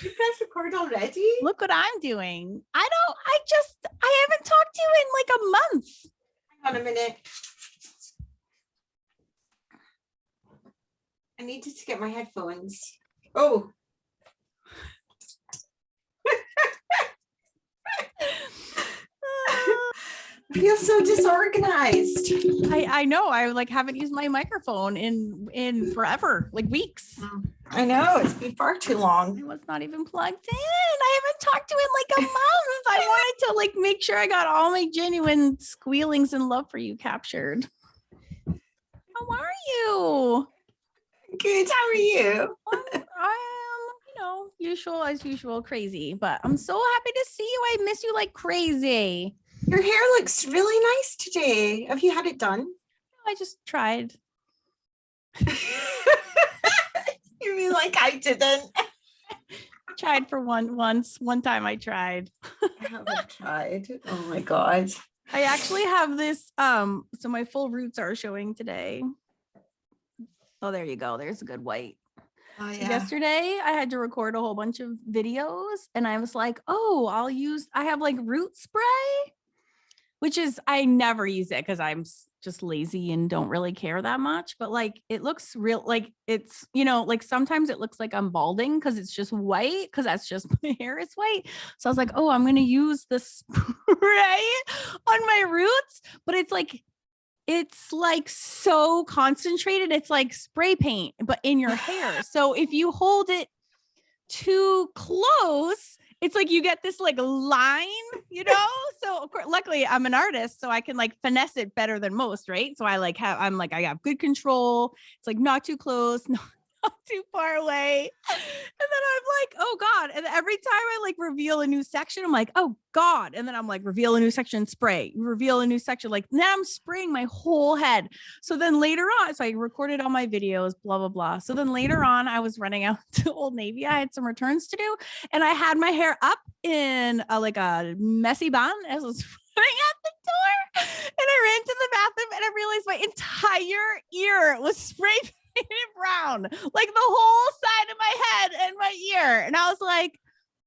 You press record already? Look what I'm doing. I haven't talked to you in like a month. Hang on a minute. I needed to get my headphones. Oh. I feel so disorganized. I know. I like haven't used my microphone in forever, like weeks. I know, it's been far too long. I was not even plugged in. I haven't talked to you in like a month. I wanted to like make sure I got all my genuine squealings and love for you captured. How are you? Good, how are you? I'm usual as usual, crazy, but I'm so happy to see you. I miss you like crazy. Your hair looks really nice today. Have you had it done? I just tried. You mean like I didn't? Tried for one time I tried. I haven't tried. Oh my God. I actually have this, so my full roots are showing today. Oh, there you go. There's a good white. Oh, So yeah. yesterday I had to record a whole bunch of videos and I was like, oh, I have like root spray, which is, I never use it because I'm just lazy and don't really care that much, but like, it looks real, like it's, like sometimes it looks like I'm balding because it's just white, because that's just my hair is white. So I was like, oh, I'm going to use the spray on my roots, but it's like so concentrated. It's like spray paint, but in your hair. So if you hold it too close, it's like you get this like line, So of course, luckily I'm an artist, so I can like finesse it better than most, right? So I have good control. It's like not too close, not too far away. And then I'm like, oh God. And every time I like reveal a new section, I'm like, oh God. And then I'm like, reveal a new section, spray, reveal a new section. Like now I'm spraying my whole head. So then later on, so I recorded all my videos, blah, blah, blah. So then later on, I was running out to Old Navy. I had some returns to do. And I had my hair up in a messy bun as I was running out the door. And I ran to the bathroom and I realized my entire ear was spray painted brown, like the whole side of my head and my ear. And I was like,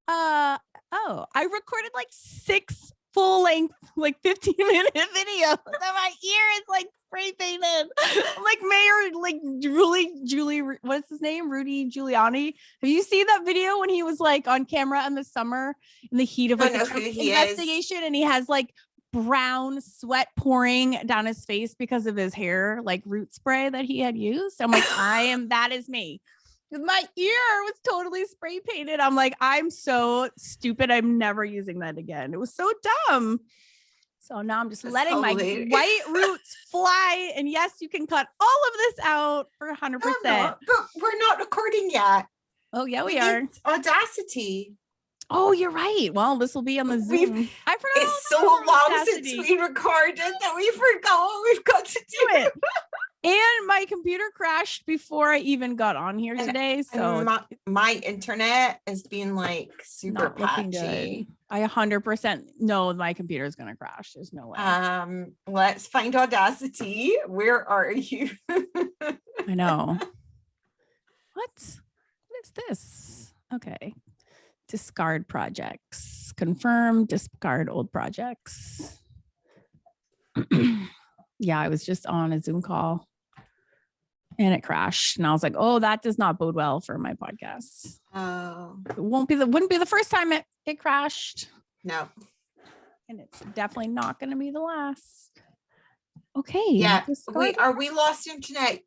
oh, I recorded like 6 full length, like 15-minute videos and my ear is like spray painted. Like Mayor, like Julie, what's his name? Rudy Giuliani. Have you seen that video when he was like on camera in the summer in the heat of like the Trump investigation and he has like brown sweat pouring down his face because of his hair, like root spray that he had used? I'm like, that is me. My ear was totally spray painted. I'm like, I'm so stupid. I'm never using that again. It was so dumb. So now I'm just letting my white roots fly. And yes, you can cut all of this out for 100%. But we're not recording yet. Oh yeah, we are. Audacity. Oh, you're right. Well, this will be on the Zoom. I forgot. It's so long since we recorded that we forgot what we've got to do it. And my computer crashed before I even got on here today. So my internet has been like super patchy. I 100% know my computer is going to crash. There's no way. Let's find Audacity. Where are you? I know. What is this? Okay. Discard projects. Confirm, discard old projects. Yeah, I was just on a Zoom call and it crashed. And I was like, oh, that does not bode well for my podcast. Oh. It wouldn't be the first time it crashed. No. And it's definitely not going to be the last. Okay. Yeah. We lost internet.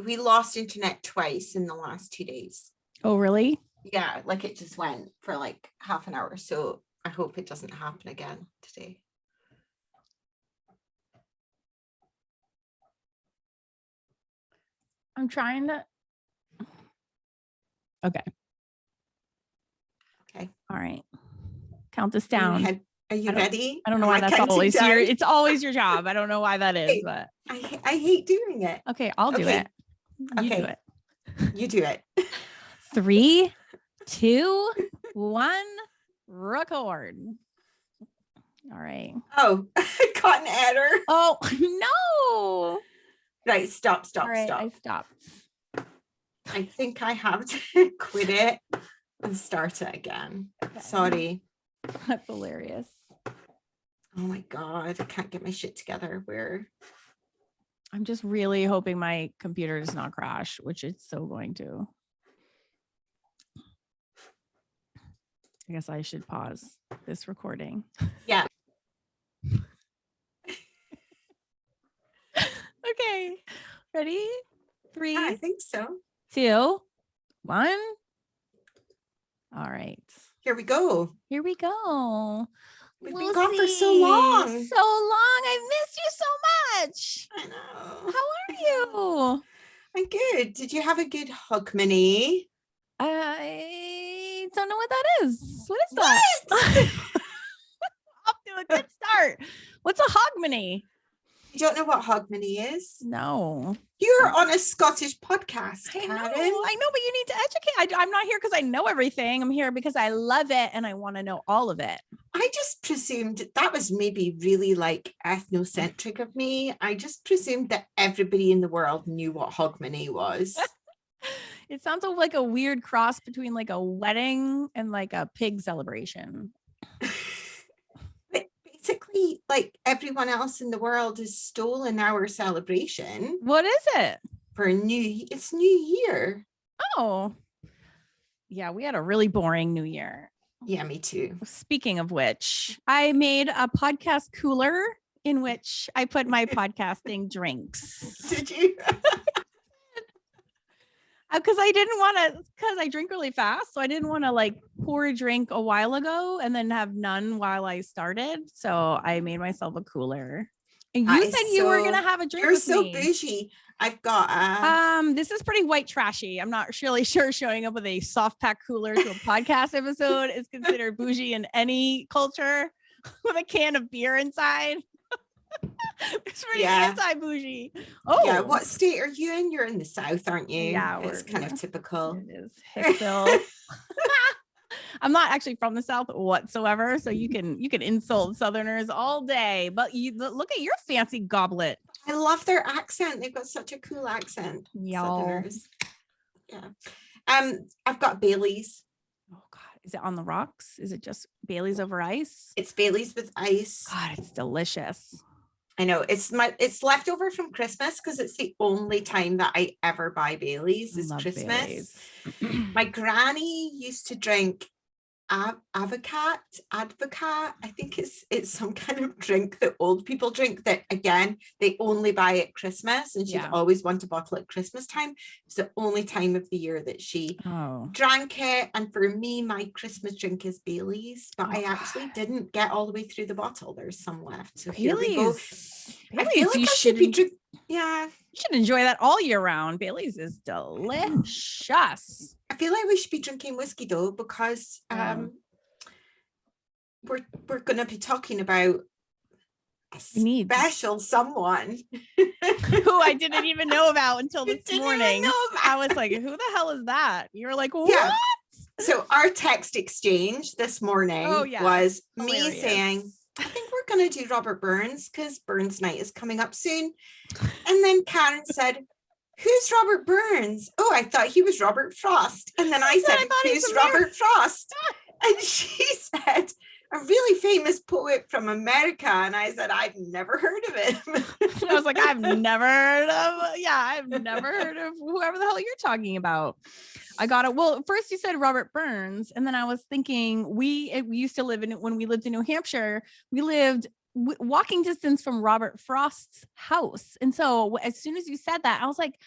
We lost internet twice in the last 2 days. Oh, really? Yeah, like it just went for like half an hour. So I hope it doesn't happen again today. I'm trying to. Okay. All right. Count this down. Are you ready? I don't know why that's always your. It's always your job. I don't know why that is, but I hate doing it. Okay, I'll do it. You do it. You do it. 3, 2, 1, record. All right. Oh, caught an error. Oh no. Right, stop. All right, I stopped. I think I have to quit it and start it again. Okay. Sorry. That's hilarious. Oh my God, I can't get my shit together. Where? I'm just really hoping my computer does not crash, which it's so going to. I guess I should pause this recording. Yeah. Okay. Ready? 3, I think so. 2, 1. All right. Here we go. Here we go. We've been gone for so long. So long. I missed you so much. I know. How are you? I'm good. Did you have a good Hogmanay? I don't know what that is. What is that? Off to a good start. What's a Hogmanay? You don't know what Hogmanay is? No. You're on a Scottish podcast, I Karen. know, but you need to educate. I'm not here because I know everything. I'm here because I love it and I want to know all of it. I just presumed that was maybe really like ethnocentric of me. I just presumed that everybody in the world knew what Hogmanay was. It sounds like a weird cross between like a wedding and like a pig celebration. But basically, like everyone else in the world has stolen our celebration. What is it? It's New Year. Oh, yeah, we had a really boring New Year. Yeah, me too. Speaking of which, I made a podcast cooler in which I put my podcasting drinks. Did you? Because I drink really fast. So I didn't want to like pour a drink a while ago and then have none while I started. So I made myself a cooler. And you said you were going to have a drink. You're so bougie. I've got this is pretty white trashy. I'm not really sure showing up with a soft pack cooler to a podcast episode is considered bougie in any culture with a can of beer inside. It's pretty anti-bougie. Oh yeah. What state are you in? You're in the South, aren't you? Yeah, it's kind of typical. It is Hicksville. I'm not actually from the South whatsoever, so you can insult Southerners all day. But look at your fancy goblet. I love their accent. They've got such a cool accent. Southerners. Yeah. I've got Bailey's. Oh God, is it on the rocks? Is it just Bailey's over ice? It's Bailey's with ice. God, it's delicious. I know it's left over from Christmas because it's the only time that I ever buy Bailey's is Christmas. Bailey's. My granny used to drink advocat. I think it's some kind of drink that old people drink that again they only buy at Christmas, and she'd always want a bottle at Christmas time. It's the only time of the year that she drank it. And for me, my Christmas drink is Bailey's, but I actually didn't get all the way through the bottle. There's some left. So here we go. I feel like I should be drinking. Yeah, you should enjoy that all year round. Bailey's is delicious. I feel like we should be drinking whiskey though, because we're going to be talking about a special someone who I didn't even know about until this morning. I was like, who the hell is that? You were like, what? Yeah. So our text exchange this morning was me saying, I think we're going to do Robert Burns because Burns night is coming up soon. And then Karen said, who's Robert Burns? Oh, I thought he was Robert Frost. And then I said, who's Robert Frost? And she said, a really famous poet from America. And I said, I've never heard of him. I was like, I've never heard of whoever the hell you're talking about. I got it. Well, first you said Robert Burns. And then I was thinking we used to live when we lived in New Hampshire, we lived walking distance from Robert Frost's house. And so as soon as you said that, I was like,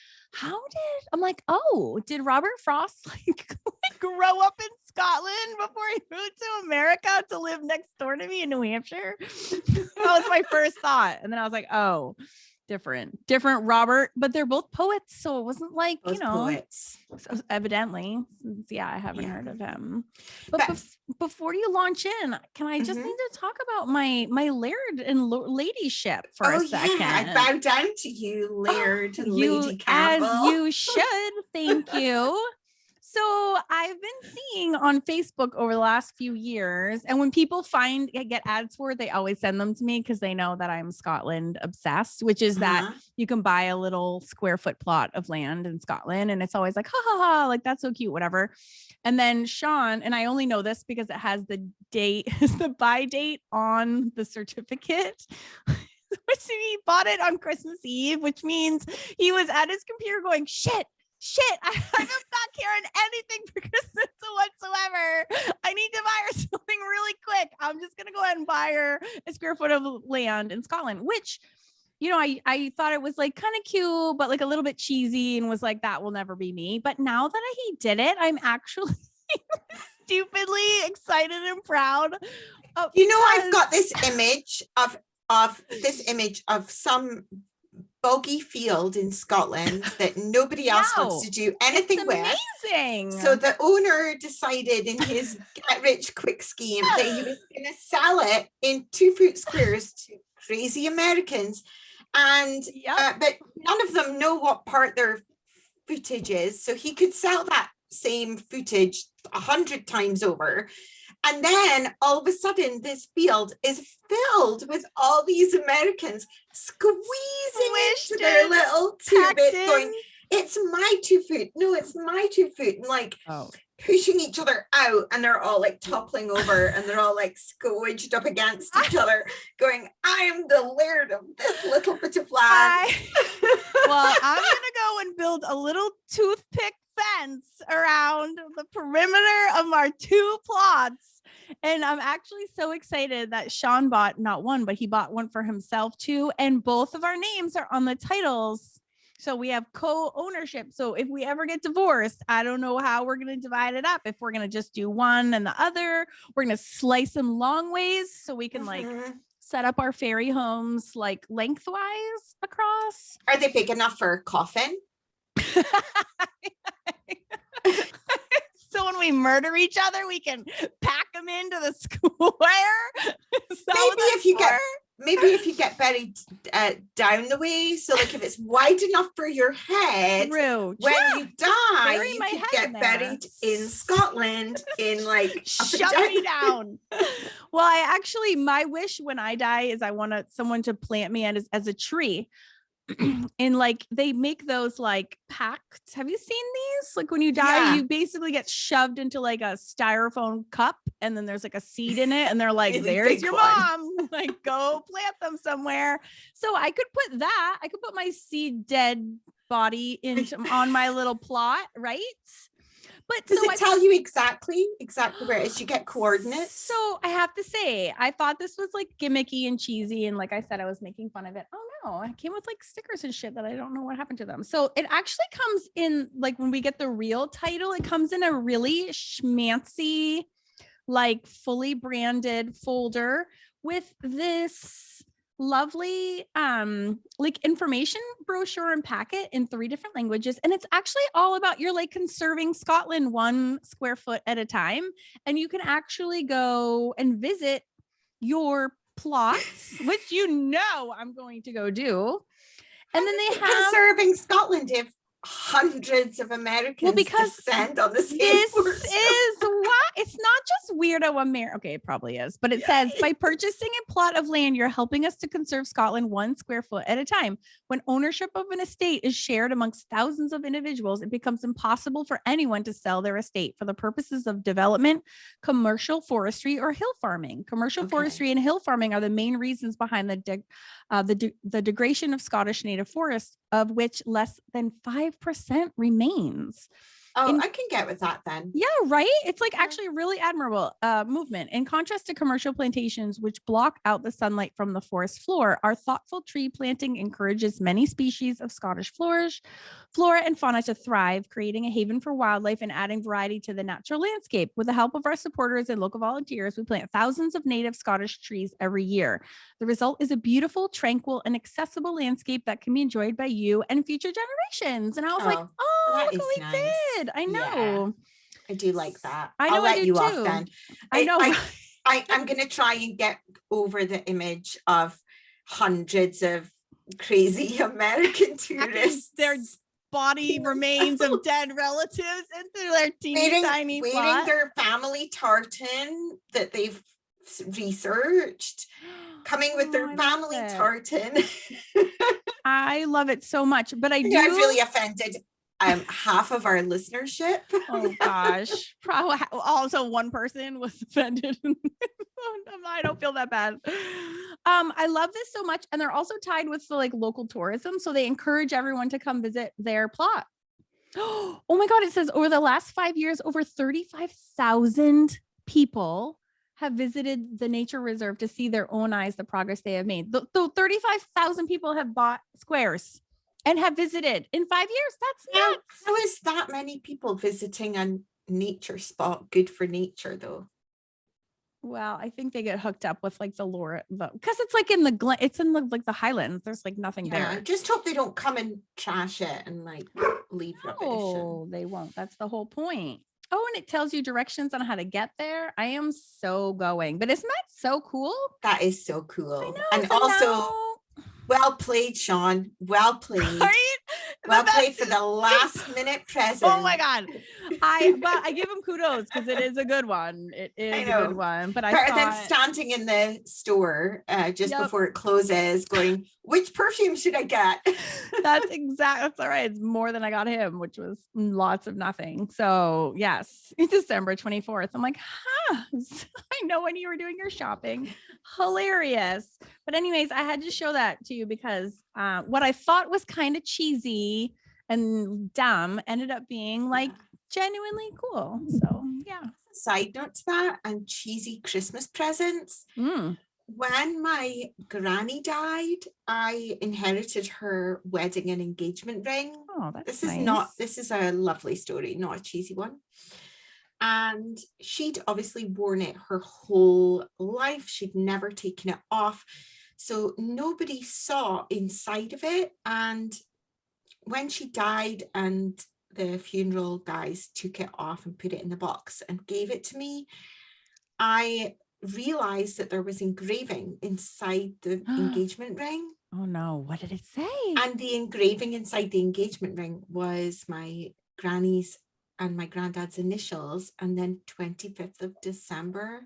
did Robert Frost like grow up in Scotland before he moved to America to live next door to me in New Hampshire? That was my first thought. And then I was like, oh, different Robert, but they're both poets. So it wasn't like, both poets. So evidently, I haven't heard of him. But before you launch in, can I just need to talk about my laird and ladyship for a second? I bow down to you, laird and Lady Campbell. As you should. Thank you. So I've been seeing on Facebook over the last few years, and when people get ads for it, they always send them to me because they know that I'm Scotland obsessed, which is that you can buy a little square foot plot of land in Scotland, and it's always like, ha ha ha, like that's so cute, whatever. And then Sean, and I only know this because it has the date, the buy date on the certificate. Which he bought it on Christmas Eve, which means he was at his computer going, shit, I'm not carrying anything for Christmas whatsoever. I need to buy her something really quick. I'm just going to go ahead and buy her a square foot of land in Scotland, which, you know, I thought it was like kind of cute, but like a little bit cheesy, and was like, that will never be me. But now that he did it, I'm actually stupidly excited and proud. You know, I've got this image of some boggy field in Scotland that nobody else wants to do anything with. Amazing. So the owner decided in his get rich quick scheme that he was going to sell it in 2-foot squares to crazy Americans, and but none of them know what part their footage is, so he could sell that same footage 100 times over. And then all of a sudden, this field is filled with all these Americans squeezing into their little 2-bit, going, it's my 2-foot. No, it's my 2-foot. And like pushing each other out. And they're all like toppling over, and they're all like squidged up against each other, going, I'm the laird of this little bit of land. Well, I'm going to go and build a little toothpick fence around the perimeter of our 2 plots, and I'm actually so excited that Sean bought not one, but he bought one for himself too, and both of our names are on the titles, so we have co-ownership. So if we ever get divorced, I don't know how we're going to divide it up, if we're going to just do one and the other. We're going to slice them long ways so we can like set up our fairy homes like lengthwise across. Are they big enough for a coffin? So when we murder each other, we can pack them into the square. Maybe if you get buried down the way, so like if it's wide enough for your head, when you die, you could get buried in Scotland in like shove me down. Well, my wish when I die is I want someone to plant me as a tree. And like they make those like packs. Have you seen these? Like when you die, you basically get shoved into like a styrofoam cup, and then there's like a seed in it, and they're like, there's your mom. Like, go plant them somewhere. So I could put my seed dead body on my little plot, right? But does it tell you exactly where it is? You get coordinates. So I have to say, I thought this was like gimmicky and cheesy, and like I said, I was making fun of it. Oh no, it came with like stickers and shit that I don't know what happened to them. So it actually comes in, like when we get the real title, it comes in a really schmancy, like fully branded folder with this lovely like information brochure and packet in 3 different languages, and it's actually all about you're like conserving Scotland 1 square foot at a time, and you can actually go and visit your plots, which I'm going to go do. And then they have conserving Scotland if hundreds of Americans descend on the same this is why it's not just weirdo America. Okay, it probably is, but it says by purchasing a plot of land, you're helping us to conserve Scotland 1 square foot at a time. When ownership of an estate is shared amongst thousands of individuals, it becomes impossible for anyone to sell their estate for the purposes of development, commercial forestry, or hill farming. Commercial forestry and hill farming are the main reasons behind the degradation of Scottish native forests, of which less than 5% remains. I can get with that then. Yeah, right? It's like actually a really admirable movement. In contrast to commercial plantations, which block out the sunlight from the forest floor, our thoughtful tree planting encourages many species of Scottish flora and fauna to thrive, creating a haven for wildlife and adding variety to the natural landscape. With the help of our supporters and local volunteers, we plant thousands of native Scottish trees every year. The result is a beautiful, tranquil, and accessible landscape that can be enjoyed by you and future generations. And I was like, look what we did. I know. Yeah, I do like that. I'll let you too. off then. I know. I'm going to try and get over the image of hundreds of crazy American tourists. They're body remains of dead relatives into their teeny tiny plot. Their family tartan that they've researched, coming with their family tartan. I love it so much, but I've really offended half of our listenership. Oh gosh, probably also one person was offended. I don't feel that bad. I love this so much, and they're also tied with the like local tourism, so they encourage everyone to come visit their plot. Oh my god, it says over the last 5 years, over 35,000 people have visited the nature reserve to see their own eyes the progress they have made. Though 35,000 people have bought squares and have visited in 5 years. That's nuts. How is that many people visiting a nature spot good for nature though? Well, I think they get hooked up with like the lore, because it's like in the it's in the like the Highlands. There's like nothing there. I just hope they don't come and trash it and like leave rubbish. Oh, they won't. That's the whole point. Oh, and it tells you directions on how to get there. I am so going. But isn't that so cool? That is so cool. I know, and also, well played, Sean. Well played. Right? Well played for the last minute present. Oh my God. I give him kudos because it is a good one. It is a good one. But better than standing in the store just before it closes going, which perfume should I get? That's all right. It's more than I got him, which was lots of nothing. So yes, December 24th. I'm like, I know when you were doing your shopping. Hilarious. But anyways, I had to show that to you because what I thought was kind of cheesy and dumb ended up being like genuinely cool. So yeah. Side note to that, and cheesy Christmas presents. When my granny died, I inherited her wedding and engagement ring. Oh, that's this is a lovely story, not a cheesy one. And she'd obviously worn it her whole life. She'd never taken it off. So nobody saw inside of it. And when she died and the funeral guys took it off and put it in the box and gave it to me, I realized that there was engraving inside the engagement ring. Oh no, what did it say? And the engraving inside the engagement ring was my granny's and my granddad's initials, and then 25th of December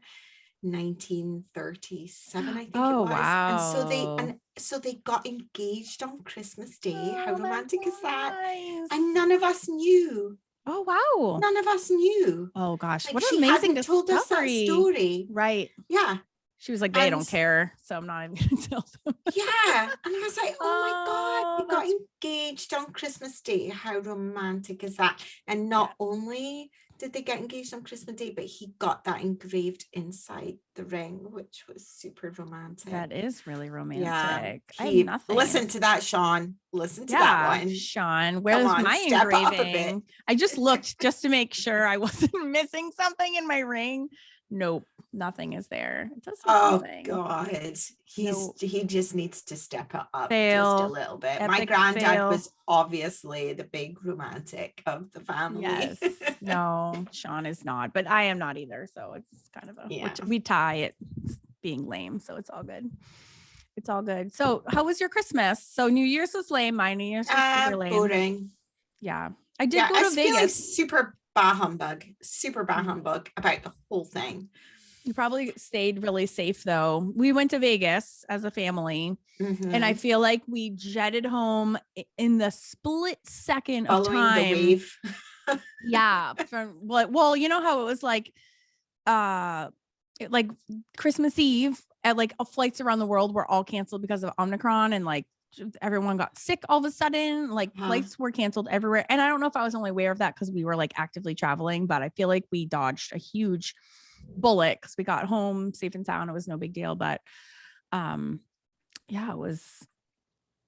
1937, I think it was. Wow. And so they got engaged on Christmas Day. How romantic is that? Nice. And none of us knew. Oh wow. None of us knew. Oh gosh, like, what an amazing discovery. Told us that story. Right. Yeah. She was like, they don't care, so I'm not even gonna tell them. Yeah. And I was like, oh my God, we got engaged on Christmas Day. How romantic is that? And not only did they get engaged on Christmas Day, but he got that engraved inside the ring, which was super romantic. That is really romantic. Yeah. I have nothing. Listen to that, Sean. Listen to that one. Sean, where's my engraving? I just looked just to make sure I wasn't missing something in my ring. Nope, nothing is there. It doesn't. Oh God, he just needs to step it up just a little bit. My granddad was obviously the big romantic of the family. Yes, no, Sean is not, but I am not either. So it's kind of which we tie it being lame, so it's all good. It's all good. So how was your Christmas? So New Year's was lame. My New Year's was super lame. Boring. Yeah, I did go to Vegas. Like super bah humbug about the whole thing. You probably stayed really safe though. We went to Vegas as a family, and I feel like we jetted home in the split second of time. The wave. Yeah. Well, you know how it was like Christmas Eve at like flights around the world were all canceled because of Omicron, and like everyone got sick all of a sudden, like flights were canceled everywhere. And I don't know if I was only aware of that because we were like actively traveling, but I feel like we dodged a huge bullet because we got home safe and sound. It was no big deal, but it was,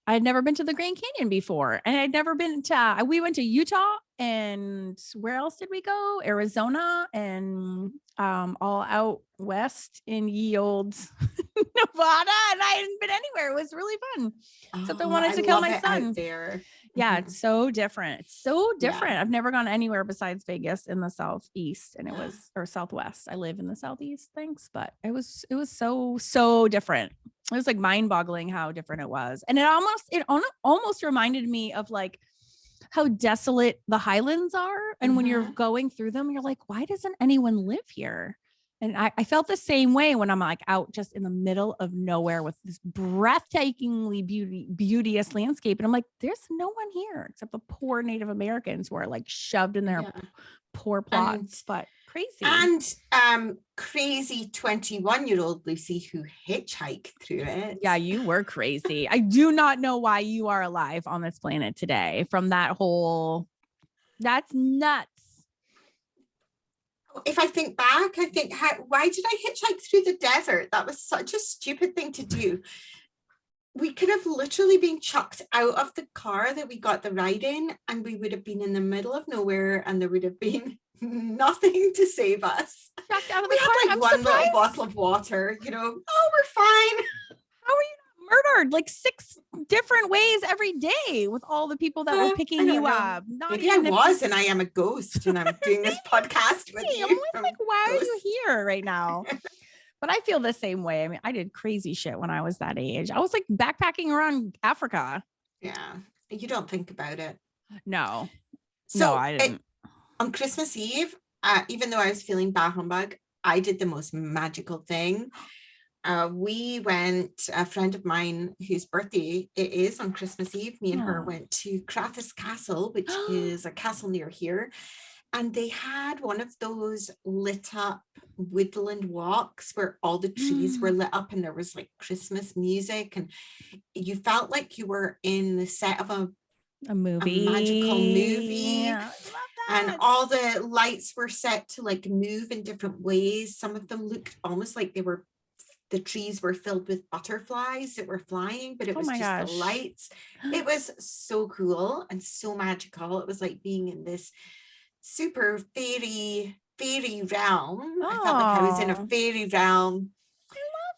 I had never been to the Grand Canyon before, and I'd never been to, we went to Utah, and where else did we go? Arizona, and all out west in ye olde Nevada, and I hadn't been anywhere. It was really fun. Except I wanted to kill my son. There. Yeah, it's so different. It's so different. I've never gone anywhere besides Vegas in the southeast, and it was, or southwest. I live in the southeast, thanks, but it was so different. It was like mind-boggling how different it was, and it almost reminded me of like how desolate the Highlands are. And when you're going through them, you're like, why doesn't anyone live here? And I felt the same way when I'm like out just in the middle of nowhere with this breathtakingly beauteous landscape. And I'm like, there's no one here except the poor Native Americans who are like shoved in their poor plots, but crazy. And crazy 21-year-old Lucy who hitchhiked through it. Yeah, you were crazy. I do not know why you are alive on this planet today from that whole, that's nuts. If I think back, I think, why did I hitchhike through the desert? That was such a stupid thing to do. We could have literally been chucked out of the car that we got the ride in, and we would have been in the middle of nowhere, and there would have been nothing to save us. Chucked out of We the car. had like I'm one surprised. little bottle of water, you know, oh, we're fine. How are you murdered like 6 different ways every day with all the people that were picking you up? Maybe I was, and I am a ghost, and I'm doing this podcast with you. I'm always like, why are you here right now? But I feel the same way. I mean, I did crazy shit when I was that age. I was like backpacking around Africa. Yeah, you don't think about it. No, so I didn't. On Christmas Eve, even though I was feeling bah humbug, I did the most magical thing. We went, a friend of mine whose birthday it is on Christmas Eve, me and her went to Crathis Castle, which is a castle near here. And they had one of those lit up woodland walks where all the trees were lit up and there was like Christmas music. And you felt like you were in the set of a movie, a magical movie. Yeah, I love that. And all the lights were set to like move in different ways. Some of them looked almost like the trees were filled with butterflies that were flying, but it was just the lights. It was so cool and so magical. It was like being in this super fairy realm. I felt like I was in a fairy realm.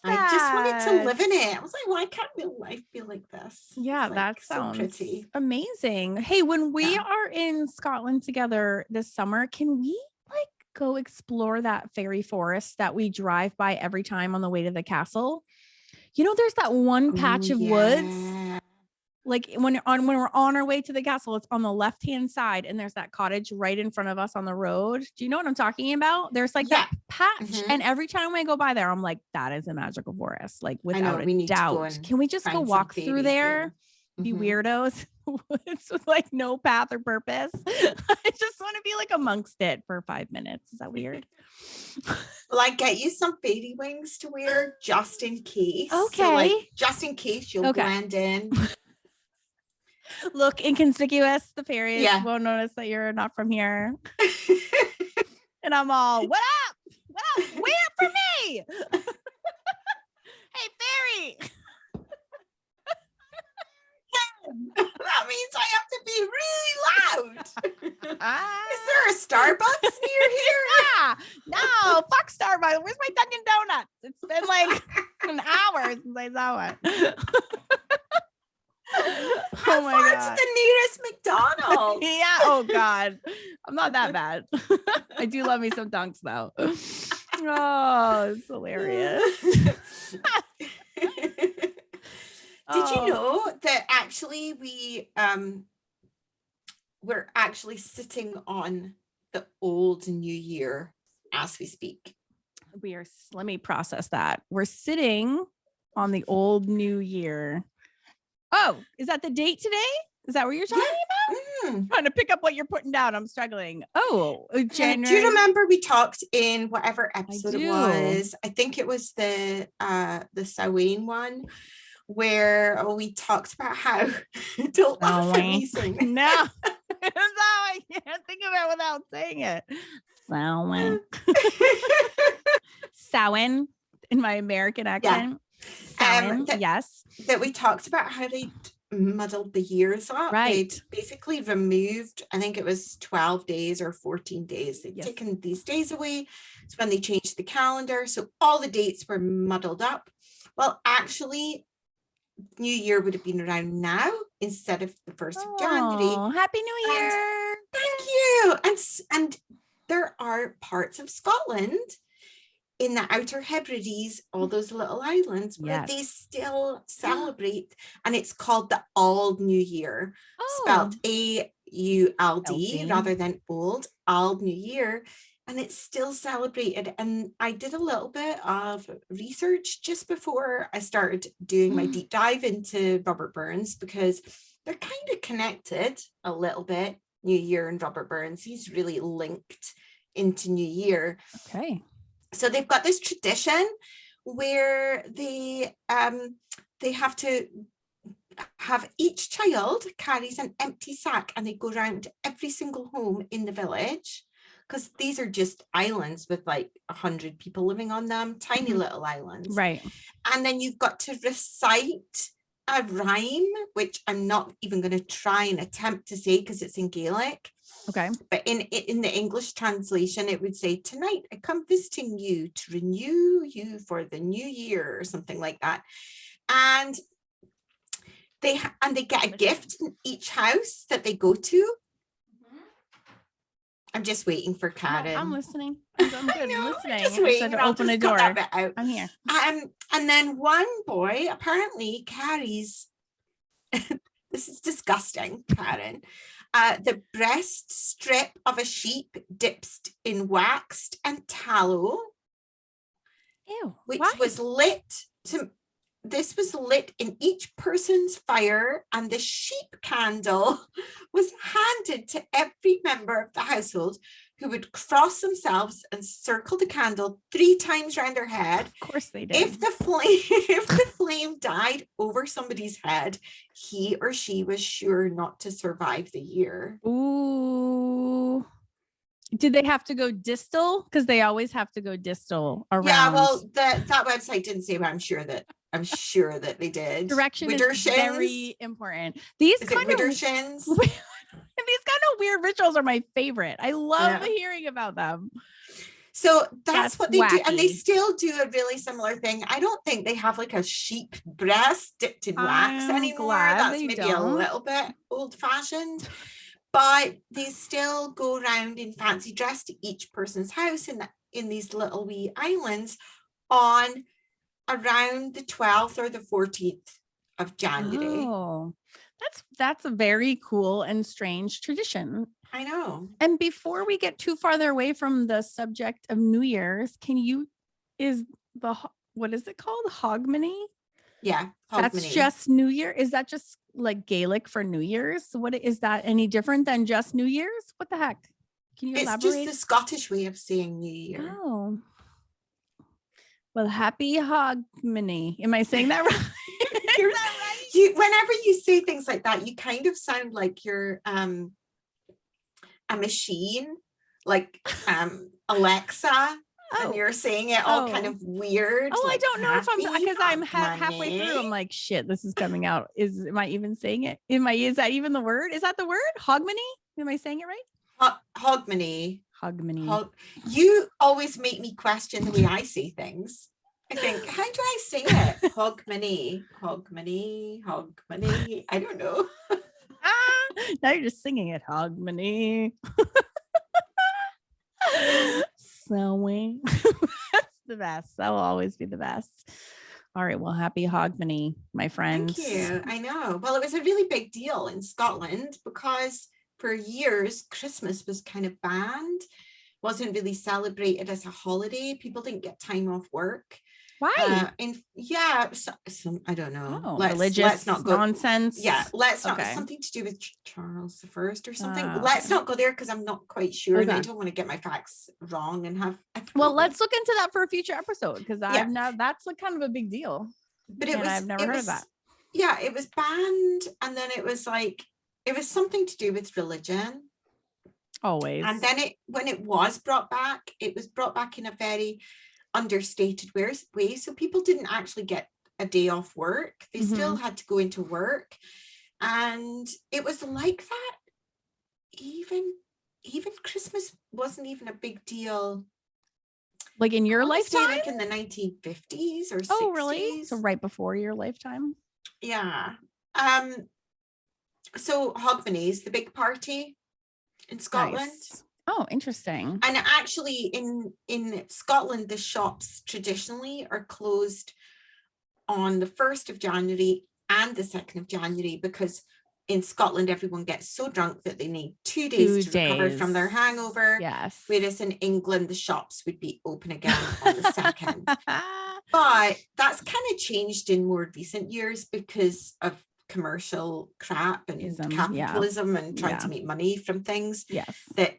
I just wanted to live in it. I was like, why can't real life be like this? Yeah, like, that sounds so pretty. Amazing. Hey, when we are in Scotland together this summer, can we like go explore that fairy forest that we drive by every time on the way to the castle? You know, there's that one patch of woods. Like when we're on our way to the castle, it's on the left-hand side, and there's that cottage right in front of us on the road. Do you know what I'm talking about? There's like that patch, and every time I go by there, I'm like, that is a magical forest, like without a doubt. Can we just go walk through there? Be weirdos with like no path or purpose. I just want to be like amongst it for 5 minutes. Is that weird? Well, I get you some fairy wings to wear just in case. Okay. So, like, just in case you'll blend in. Look inconspicuous. The fairies won't notice that you're not from here. And I'm all, what up? What up? Wait up for me. Hey, fairy. That means I have to be really loud. Is there a Starbucks near here? Yeah. No, fuck Starbucks. Where's my Dunkin' Donuts? It's been like an hour since I saw it. How far to the nearest McDonald's? Yeah. Oh God. I'm not that bad. I do love me some dunks though. Oh, it's hilarious. Did you know that actually we're actually sitting on the old New Year as we speak? Let me process that. We're sitting on the old New Year. Oh, is that the date today? Is that what you're talking about? I'm trying to pick up what you're putting down. I'm struggling. Oh, January. Do you remember we talked in whatever episode it was? I think it was the Samhain one, where we talked about how don't laugh at me saying no. I can't think of it without saying it. Samhain. Samhain in my American accent. Samhain, yes. That we talked about how they muddled the years up. Right. They'd basically removed, I think it was 12 days or 14 days. They'd taken these days away. It's when they changed the calendar. So all the dates were muddled up. Well, actually, New Year would have been around now instead of the 1st of January. Happy New Year. Thank you. And there are parts of Scotland in the Outer Hebrides, all those little islands where they still celebrate, and it's called the Auld New Year, spelled ULD rather than old New Year, and it's still celebrated. And I did a little bit of research just before I started doing my deep dive into Robert Burns, because they're kind of connected a little bit, New Year and Robert Burns. He's really linked into New Year. Okay. So they've got this tradition where they have to have, each child carries an empty sack and they go around to every single home in the village, because these are just islands with like 100 people living on them, tiny little islands. Right. And then you've got to recite a rhyme, which I'm not even going to try and attempt to say because it's in Gaelic. Okay. But in the English translation, it would say, "Tonight I come visiting you to renew you for the new year," or something like that. And they get a gift in each house that they go to. I'm just waiting for Karen. No, I'm listening. I'm good. I'm listening. Just waiting. To open a door. That bit out. I'm here. And then one boy apparently carries, this is disgusting, Karen, the breast strip of a sheep dipped in waxed and tallow. Ew. Which why? was lit to. This was lit in each person's fire, and the sheep candle was handed to every member of the household, who would cross themselves and circle the candle 3 times around their head. Of course they did. If the flame died over somebody's head, he or she was sure not to survive the year. Ooh. Did they have to go distal? Because they always have to go distal around. Yeah, well, that website didn't say, but I'm sure that they did. Direction Widder is shins? Very important. These Is kind it widder of shins? these kind of weird rituals are my favorite. I love hearing about them. So that's what they wacky. do, and they still do a really similar thing. I don't think they have like a sheep breast dipped in wax anymore. That's maybe a little bit old-fashioned, but they still go around in fancy dress to each person's house in these little wee islands on around the 12th or the 14th of January. Oh, that's a very cool and strange tradition. I know. And before we get too farther away from the subject of New Year's, what is it called? Hogmanay? Yeah. Hogmanay. That's just New Year. Is that just like Gaelic for New Year's? What is that any different than just New Year's? What the heck? Can you elaborate? It's just the Scottish way of saying New Year. Oh. Well, happy Hogmanay. Am I saying that right? Is that right? Whenever you say things like that, you kind of sound like you're a machine, like Alexa, and you're saying it all kind of weird. Oh, like, I don't know if I'm, because I'm halfway through. I'm Hogmanay. like, shit, this is coming out. Am I even saying it? Is that even the word? Is that the word? Hogmanay? Am I saying it right? Hogmanay. Hogmanay. You always make me question the way I say things. I think, how do I say it? Hogmanay, Hogmanay, Hogmanay. I don't know. Now you're just singing it. Hogmanay. So that's the best. That will always be the best. All right. Well, happy Hogmanay, my friends. Thank you. I know. Well, it was a really big deal in Scotland because for years, Christmas was kind of banned, wasn't really celebrated as a holiday. People didn't get time off work. Why? I don't know. Oh, Let's not go nonsense. Yeah, let's not. Something to do with Charles the First or something. Let's not go there because I'm not quite sure, and I don't want to get my facts wrong and have. Well, let's look into that for a future episode because that's like kind of a big deal. But I've never heard of that. Yeah, it was banned, and then it was something to do with religion. Always. And then when it was brought back in a very understated way, so people didn't actually get a day off work. They still had to go into work, and it was like that. Even Christmas wasn't even a big deal, like in your lifetime, like in the 1950s or 60s. Oh, really? So right before your lifetime. Yeah. So Hogmanay is the big party in Scotland. Nice. Oh, interesting. And actually in Scotland, the shops traditionally are closed on the 1st of January and the 2nd of January because in Scotland, everyone gets so drunk that they need 2 days to recover from their hangover. Yes. Whereas in England, the shops would be open again on the 2nd. But that's kind of changed in more recent years because of commercial crap and capitalism and trying to make money from things. Yes. That,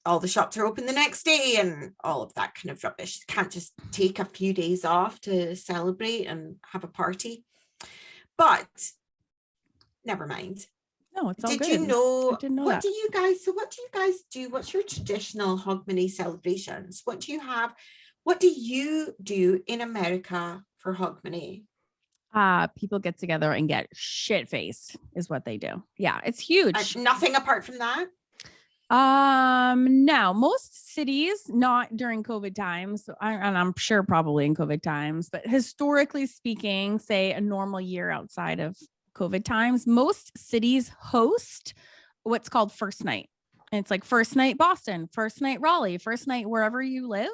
all the shops are open the next day and all of that kind of rubbish. You can't just take a few days off to celebrate and have a party. But never mind. No, it's all good. Did you know, I didn't know what that. do you guys do? What's your traditional Hogmanay celebrations? What do you have? What do you do in America for Hogmanay? People get together and get shit-faced is what they do. Yeah, it's huge. Nothing apart from that? No, most cities, not during COVID times, and I'm sure probably in COVID times, but historically speaking, say a normal year outside of COVID times, most cities host what's called first night. And it's like first night Boston, first night Raleigh, first night wherever you live.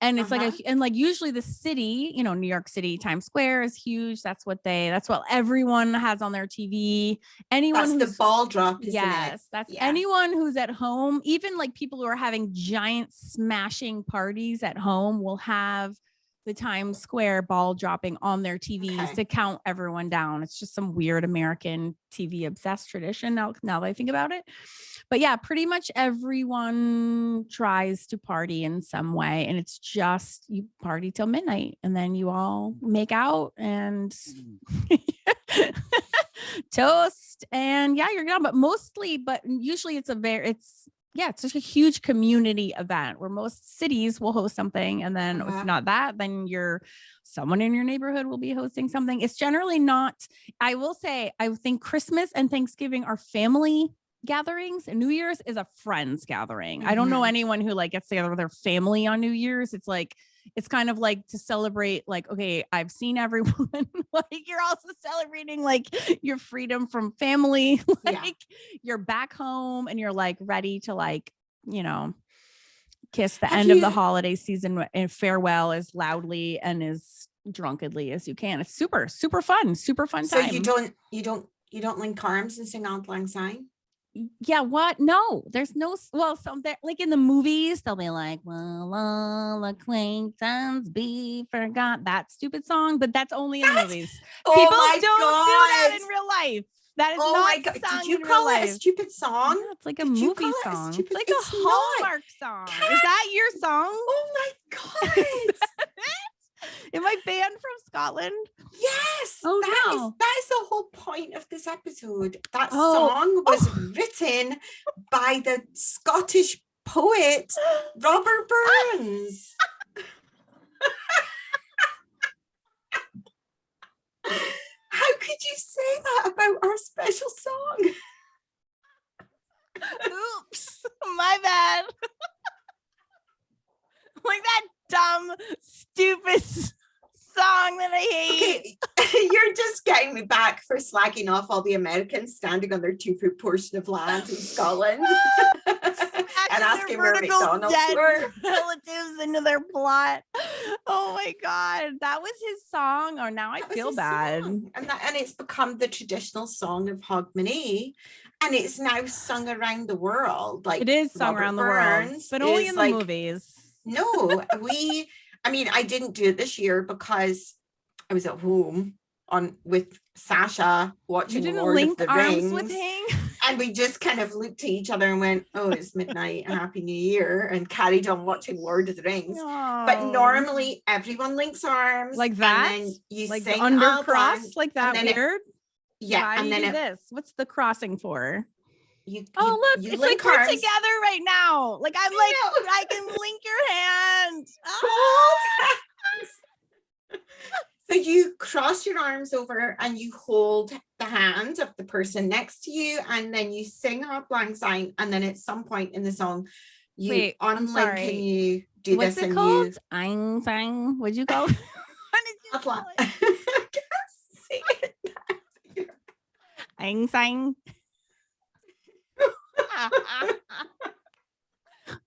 And it's like usually the city, New York City, Times Square is huge. That's what everyone has on their TV. Anyone that's the ball drop, isn't it? That's anyone who's at home, even like people who are having giant smashing parties at home will have the Times Square ball dropping on their TVs to count everyone down. It's just some weird American TV obsessed tradition now that I think about it. But yeah, pretty much everyone tries to party in some way. And it's just you party till midnight and then you all make out and toast. And yeah, you're done. But usually it's a huge community event where most cities will host something. And then if not that, then someone in your neighborhood will be hosting something. It's generally not, I will say, I think Christmas and Thanksgiving are family gatherings, and New Year's is a friends gathering. I don't know anyone who gets together with their family on New Year's. It's kind of like to celebrate, okay, I've seen everyone. You're also celebrating your freedom from family. You're back home and you're ready to kiss the end of the holiday season and farewell as loudly and as drunkenly as you can. It's super, super fun time. So you don't link arms and sing Auld Lang Syne? Yeah, what? No, there's no, some like in the movies, they'll be like, well, all acquaintance be forgot, that stupid song, but that's only in the movies. People don't do that in real life. That is not a song. Did you call it a stupid song? Yeah, it's like a movie song. It's like a Hallmark song. Is that your song? Oh my God. Am I banned from Scotland? Yes. Oh, that is the whole point of this episode. That song was written by the Scottish poet Robert Burns. How could you say that about our special song? Oops, my bad. That dumb, stupid song that I hate. Okay, you're just getting me back for slagging off all the Americans standing on their 2-foot portion of land in Scotland and asking where McDonald's were. Relatives into their plot. Oh my God, that was his song. Oh, now I feel bad. And it's become the traditional song of Hogmanay, and it's now sung around the world. It is sung around the world, but only in the movies. No, I didn't do it this year because I was at home with Sasha watching Lord of the Rings. With him? And we just kind of looked at each other and went, oh, it's midnight, Happy New Year, and carried on watching Lord of the Rings. Aww. But normally everyone links arms. Like that? And then you sing the under cross, like that weird? Yeah. And then this. What's the crossing for? Look, it's like we're together right now. I can link your hand. So you cross your arms over and you hold the hand of the person next to you, and then you sing Auld Lang Syne, and then at some point in the song you unlink and you do What's this. What's it called? Aing Sang. What'd you call it? What did you call it? I can't say it. Aing Sang.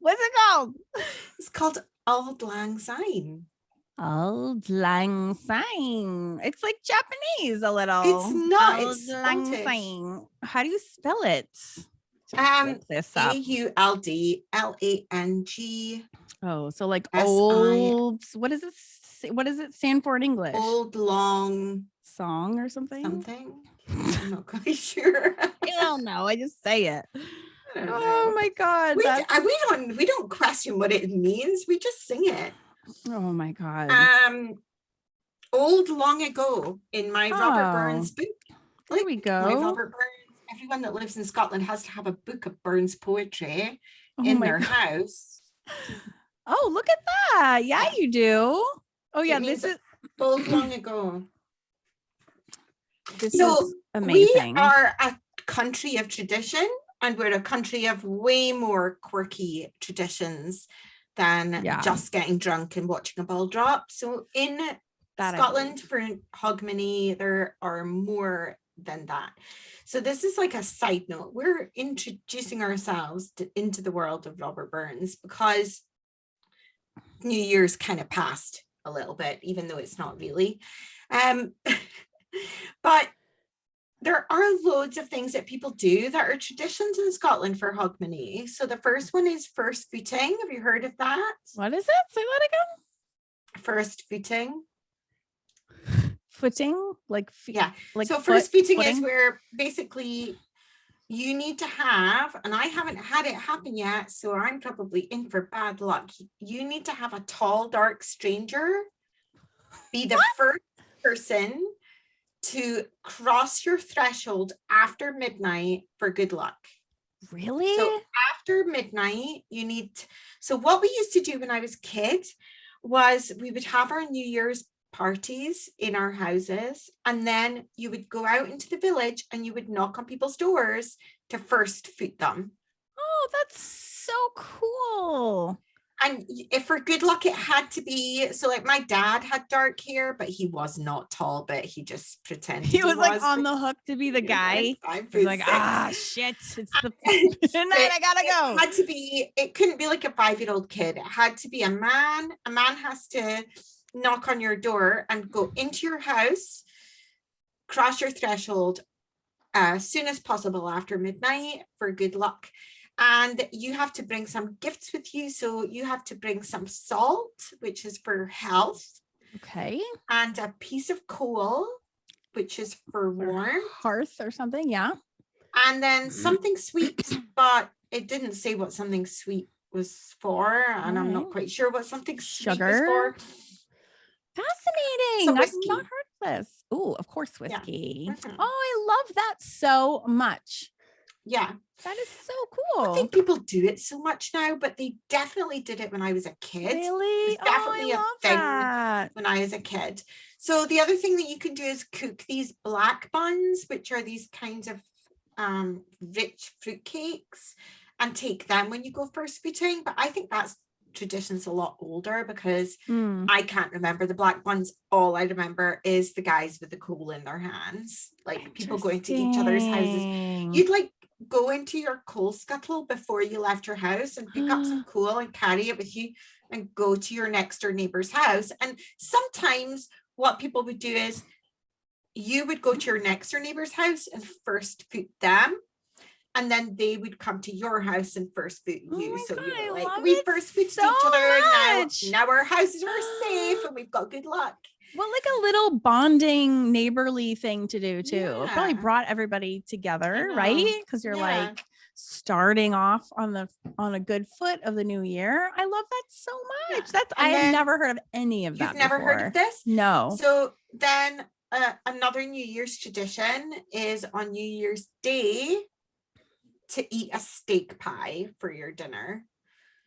What's it called? It's called Auld Lang Syne. Auld Lang Syne. It's like Japanese a little. It's not. Auld It's Lang Scottish. Syne. How do you spell it? AULDLANG. Oh, so like SI. old. What is it? What does it stand for in English? Old long song or something? I'm not quite sure. I don't know. I just say it. Oh my God. We don't question what it means. We just sing it. Oh my God. Old long ago in my Robert Burns book. There we go. My Robert Burns. Everyone that lives in Scotland has to have a book of Burns poetry in their house. Oh, look at that. Yeah, you do. Oh yeah, this is old long ago. This is amazing. We are a country of tradition, and we're a country of way more quirky traditions than just getting drunk and watching a ball drop. So in Scotland for Hogmanay, there are more than that. So this is like a side note. We're introducing ourselves into the world of Robert Burns because New Year's kind of passed a little bit, even though it's not really. But there are loads of things that people do that are traditions in Scotland for Hogmanay. So the first one is first footing. Have you heard of that? What is it? Say that again. First footing. Footing? Like so first footing is where basically you need to have, and I haven't had it happen yet, so I'm probably in for bad luck. You need to have a tall, dark stranger be the first person to cross your threshold after midnight for good luck. Really? So after midnight, so what we used to do when I was a kid was we would have our New Year's parties in our houses, and then you would go out into the village and you would knock on people's doors to first foot them. Oh, that's so cool. And if for good luck, it had to be, so like my dad had dark hair, but he was not tall, but he just pretended he was like on the hook to be the guy. He's like, shit, it's the night, I gotta go. It couldn't be like a 5-year-old kid. It had to be a man. A man has to knock on your door and go into your house, cross your threshold as soon as possible after midnight for good luck. And you have to bring some gifts with you. So you have to bring some salt, which is for health. Okay. And a piece of coal, which is for warmth. Hearth or something, yeah. And then something sweet, but it didn't say what something sweet was for. And I'm not quite sure what something sweet was for. Fascinating. I've not heard of this. Oh, of course, whiskey. Yeah. Mm-hmm. Oh, I love that so much. Yeah. That is so cool. I don't think people do it so much now, but they definitely did it when I was a kid. Really? It was definitely a thing when I was a kid. So the other thing that you can do is cook these black buns, which are these kinds of rich fruit cakes, and take them when you go first footing. But I think that's tradition's a lot older because I can't remember the black buns. All I remember is the guys with the coal in their hands, like people going to each other's houses. You'd like go into your coal scuttle before you left your house and pick up some coal and carry it with you and go to your next door neighbor's house. And sometimes what people would do is you would go to your next door neighbor's house and first foot them, and then they would come to your house and first foot you. So you were like, we first footed each other. Now our houses are safe and we've got good luck. Well, like a little bonding neighborly thing to do too. Yeah. It probably brought everybody together, right? Because you're like starting off on a good foot of the new year. I love that so much. I have never heard of any of that. You've never heard of this? No. So then another New Year's tradition is on New Year's Day to eat a steak pie for your dinner.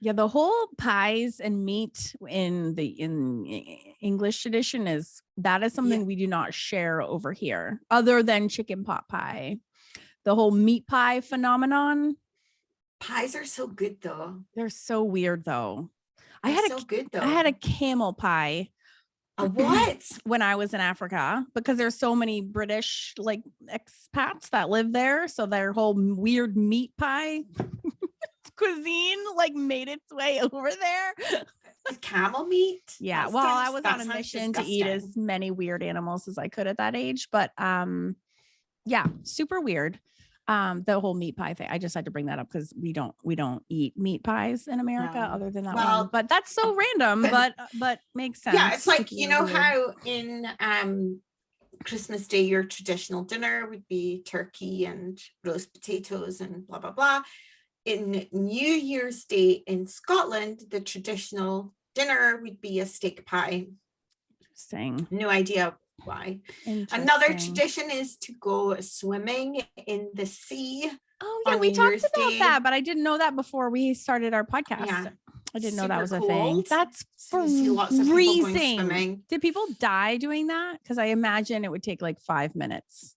Yeah, the whole pies and meat in English tradition is something we do not share over here, other than chicken pot pie. The whole meat pie phenomenon. Pies are so good though. They're so weird though. I had a camel pie. A what? When I was in Africa, because there's so many British like expats that live there, so their whole weird meat pie cuisine like made its way over there. with camel meat. Yeah. Well, I was on a mission to eat as many weird animals as I could at that age, but yeah, super weird. The whole meat pie thing. I just had to bring that up because we don't eat meat pies in America other than that one. But that's so random, but makes sense. Yeah, it's like, you know how in Christmas Day your traditional dinner would be turkey and roast potatoes and blah blah blah. In New Year's Day in Scotland, the traditional dinner would be a steak pie. Interesting. No idea why. Another tradition is to go swimming in the sea. Oh yeah, we talked about that, but I didn't know that before we started our podcast. Yeah. I didn't know that was a thing. That's freezing. Did people die doing that? Because I imagine it would take like 5 minutes.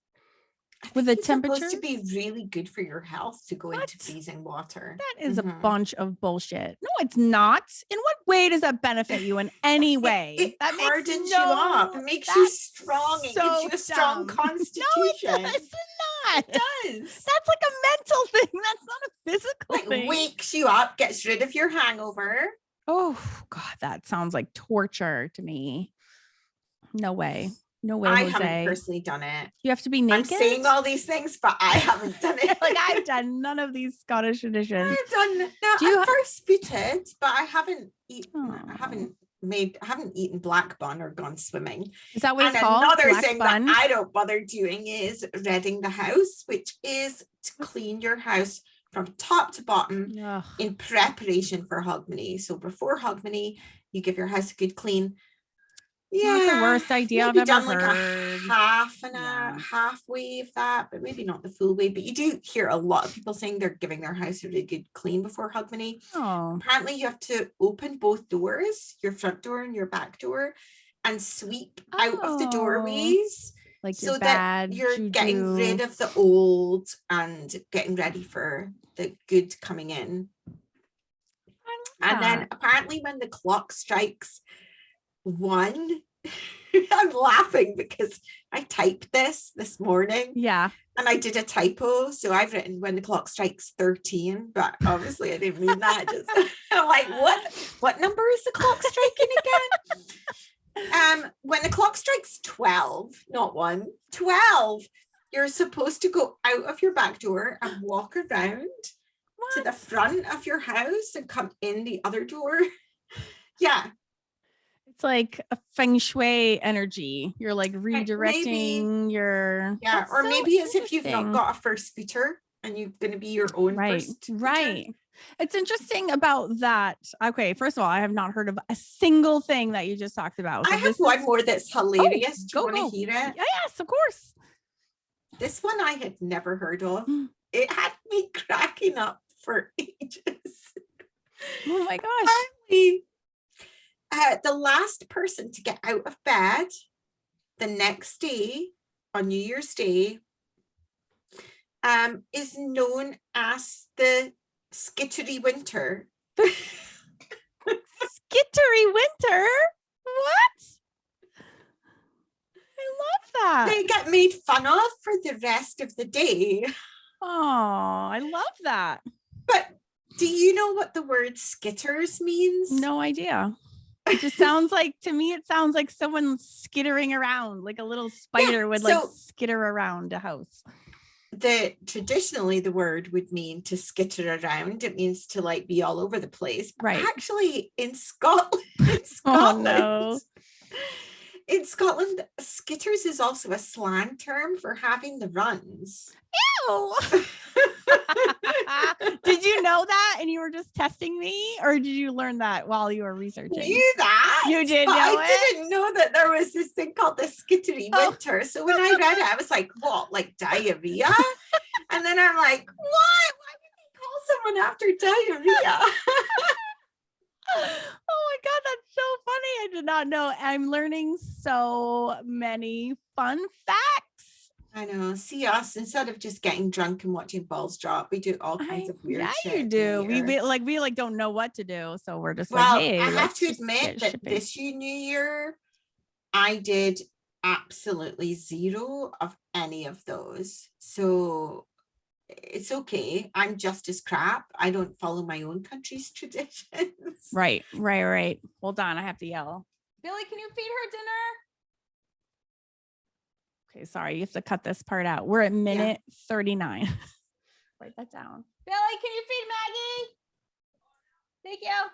With the temperature, supposed to be really good for your health to go into freezing water. That is a bunch of bullshit. No, it's not. In what way does that benefit you in any way? It that hardens you up. It makes you strong. It gives you a strong constitution. No, it does not. It does. That's like a mental thing. That's not a physical thing. It wakes you up, gets rid of your hangover. Oh God, that sounds like torture to me. No way. No way, I Jose. haven't personally done it. You have to be naked. I'm saying all these things, but I haven't done it. Like I've done none of these Scottish traditions. I've done. No, I'm first footed, but I haven't eaten. I haven't eaten black bun or gone swimming. Is that what it's called? Another black thing bun? that I don't bother doing is redding the house, which is to clean your house from top to bottom in preparation for Hogmanay. So before Hogmanay, you give your house a good clean. Yeah, not the worst idea I've ever done heard. Like halfway of that, but maybe not the full way. But you do hear a lot of people saying they're giving their house a really good clean before Hogmanay. Oh. Apparently, you have to open both doors, your front door and your back door, and sweep out of the doorways, like so that you're getting rid of the old and getting ready for the good coming in. And then apparently, when the clock strikes 1, I'm laughing because I typed this morning. Yeah. And I did a typo. So I've written when the clock strikes 13, but obviously I didn't mean that. I'm like, what number is the clock striking again? When the clock strikes 12, not 1, 12, you're supposed to go out of your back door and walk around to the front of your house and come in the other door. Yeah. It's like a feng shui energy. You're like redirecting your or maybe as if you've not got a first footer and you're going to be your own first footer. Right. It's interesting about that. Okay, first of all, I have not heard of a single thing that you just talked about. So I have one more that's hilarious. Do you want to hear it? Yes, of course. This one I had never heard of. It had me cracking up for ages. Oh my gosh. The last person to get out of bed the next day on New Year's Day is known as the Skittery winter. Skittery winter? What? I love that. They get made fun of for the rest of the day. Oh, I love that. But do you know what the word skitters means? No idea. It just sounds like, to me, it sounds like someone skittering around, like a little spider would like skitter around a house. Traditionally the word would mean to skitter around. It means to like be all over the place. Right. Actually, in Scotland, in Scotland, skitters is also a slang term for having the runs. Ew. Did you know that and you were just testing me, or did you learn that while you were researching? Knew that. You did know I didn't know that there was this thing called the Skittery winter. So when I read it, I was like, what, like diarrhea? And then I'm like, what? Why would they call someone after diarrhea? Oh my God, that's so funny. I did not know. I'm learning so many fun facts. I know. See us, instead of just getting drunk and watching balls drop, we do all kinds of weird shit. Yeah, you do. We don't know what to do, so we're just like, hey. I have to admit that this New Year, I did absolutely zero of any of those. So it's okay. I'm just as crap. I don't follow my own country's traditions. Right. Hold on, I have to yell. Billy, can you feed her dinner? Okay, sorry, you have to cut this part out. We're at minute 39. Write that down. Billy, can you feed Maggie? Thank you.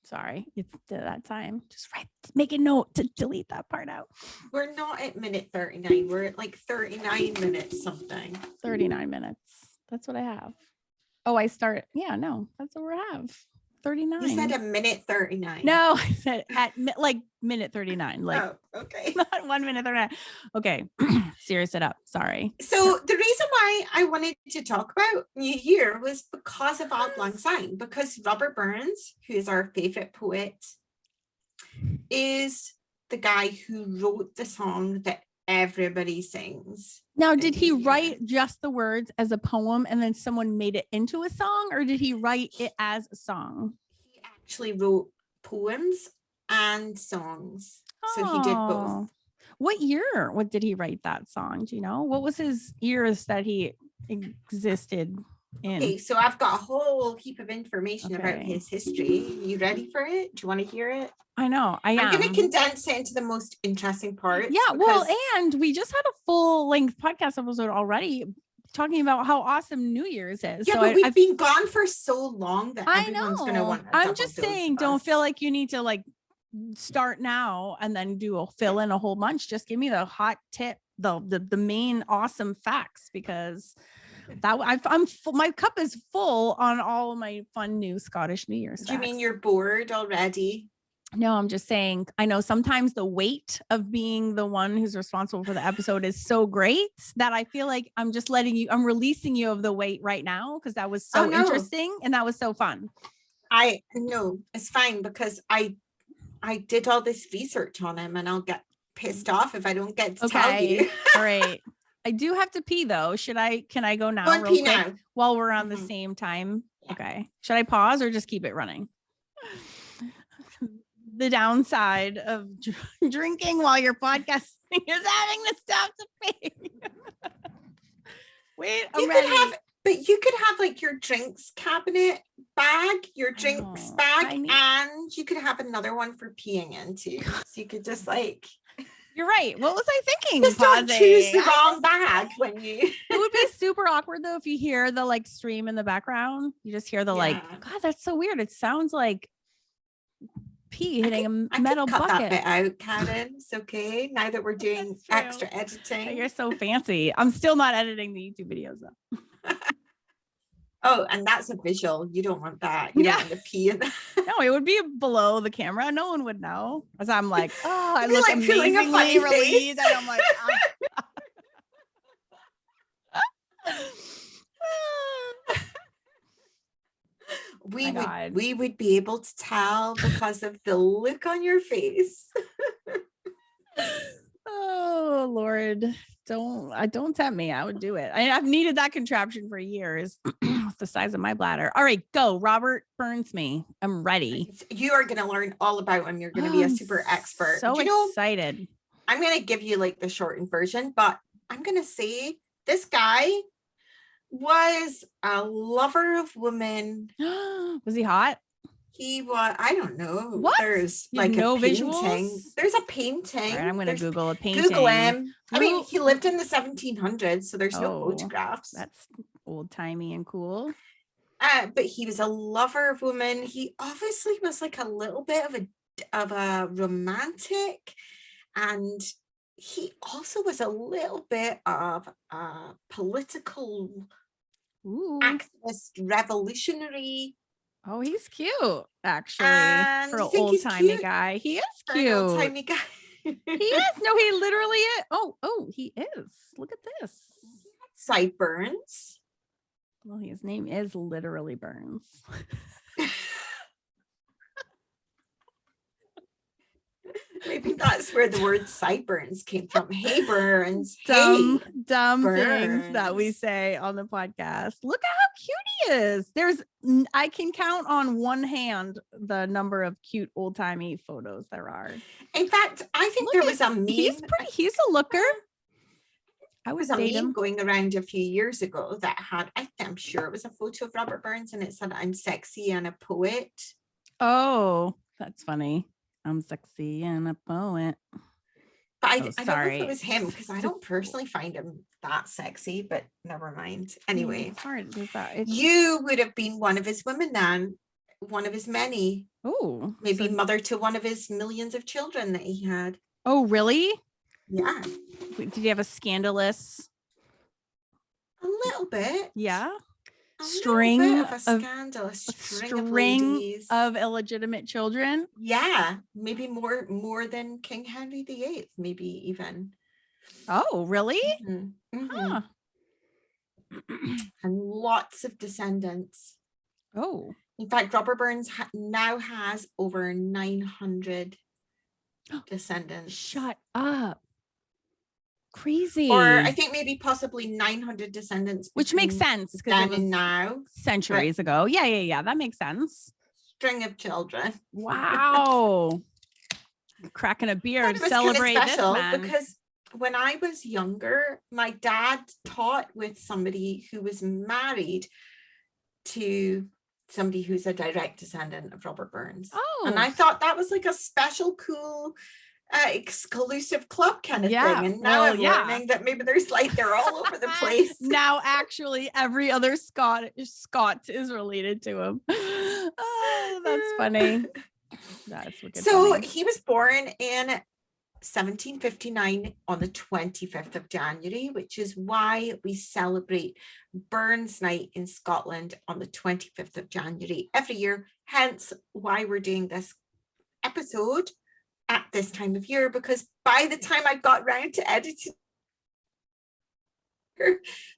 Sorry, it's that time. Just make a note to delete that part out. We're not at minute 39. We're at like 39 minutes something. 39 minutes. That's what I have. Oh, I start. Yeah, no, that's what we have. 39. You said a minute 39. No, I said at like minute 39. Like, oh, okay. Not 1 minute 39. Okay. Serious it up. Sorry. So the reason why I wanted to talk about New Year was because of Auld Lang Syne, because Robert Burns, who is our favorite poet, is the guy who wrote the song that everybody sings. Now, did he write just the words as a poem and then someone made it into a song, or did he write it as a song? He actually wrote poems and songs. So he did both. What year? What did he write that song? Do you know? What was his years that he existed in? Okay, so I've got a whole heap of information about his history. You ready for it? Do you want to hear it? I know. I'm going to condense it into the most interesting parts. Yeah, well, and we just had a full-length podcast episode already talking about how awesome New Year's is. Yeah, so but we've been gone for so long that everyone's going to want to. I'm just saying, don't feel like you need to like start now and then fill in a whole bunch. Just give me the hot tip, the main awesome facts, because that I'm full, my cup is full on all of my fun new Scottish New Year's. Do you mean you're bored already? No, I'm just saying, I know sometimes the weight of being the one who's responsible for the episode is so great that I feel like I'm just I'm releasing you of the weight right now, because that was so interesting and that was so fun. I know it's fine, because I did all this research on him, and I'll get pissed off if I don't get to tell you. All right. I do have to pee though. Can I go now? Go real quick now. While we're on the same time? Yeah. Okay. Should I pause or just keep it running? The downside of drinking while you're podcasting is having to stop to pee. Wait, I'm ready. But you could have like your drinks cabinet bag, your drinks bag, and you could have another one for peeing into. So you could just like. You're right. What was I thinking? Just don't choose the wrong bag when you. It would be super awkward though if you hear the like stream in the background. You just hear the like, God, that's so weird. It sounds like pee hitting a metal cut bucket. That bit out, Karen. It's okay. Now that we're doing extra editing. You're so fancy. I'm still not editing the YouTube videos though. Oh, and that's a visual. You don't want that. You don't want to pee in that. No, it would be below the camera. No one would know. As I'm like, I look like amazingly relieved, and I'm like, we would be able to tell because of the look on your face. Oh Lord, don't tempt me. I would do it. I've needed that contraption for years. The size of my bladder. All right, go. Robert Burns me. I'm ready. You are going to learn all about him. You're going to be a super expert. So excited. I'm going to give you like the shortened version, but I'm going to say this guy was a lover of women. Was he hot? He was, I don't know. What? There's like no a painting. Visuals? There's a painting. All right, I'm going to Google a painting. Google him. I mean, he lived in the 1700s, so there's no photographs. That's old timey and cool. But he was a lover of women. He obviously was like a little bit of a romantic, and he also was a little bit of a political activist, revolutionary. Oh, he's cute, actually, for an old-timey guy. He is cute. Old-timey guy. He is. No, he literally is. Oh, he is. Look at this. Sideburns. Well, his name is literally Burns. Maybe that's where the word sideburns came from. Hey, Burns. Dumb Burns. Things that we say on the podcast. Look at how cute he is. I can count on one hand the number of cute old-timey photos there are. In fact, I think there was a meme. He's a looker. I would was a date meme him. going around a few years ago that had, I'm sure it was a photo of Robert Burns, and it said, "I'm sexy and a poet." Oh, that's funny. I'm sexy and a poet. But I Oh, don't know if sorry. it was him, because I don't personally find him that sexy, but never mind. Anyway, It's hard. Is that you would have been one of his women then, one of his many. Oh, Maybe mother to one of his millions of children that he had. Oh, really? Yeah. Did he have a scandalous? A little bit. Yeah. A string little bit of a scandalous string of ladies. Of illegitimate children. Yeah, maybe more than King Henry VIII, maybe even. Oh, really? Mm-hmm. Mm-hmm. Huh. And lots of descendants. Oh. In fact, Robert Burns now has over 900 descendants. Shut up. Crazy. Or I think maybe possibly 900 descendants. Which makes sense because then it was and now. Centuries ago. Yeah. That makes sense. String of children. Wow. Cracking a beer to celebrate this man. Because when I was younger, my dad taught with somebody who was married to somebody who's a direct descendant of Robert Burns. Oh. And I thought that was like a special, cool, exclusive club kind of thing. And now I'm learning that maybe they're all over the place. Now actually every other Scot is related to him. Oh, that's funny. That's wicked funny. He was born in 1759 on the 25th of January, which is why we celebrate Burns Night in Scotland on the 25th of January every year. Hence why we're doing this episode at this time of year, because by the time I got around to editing,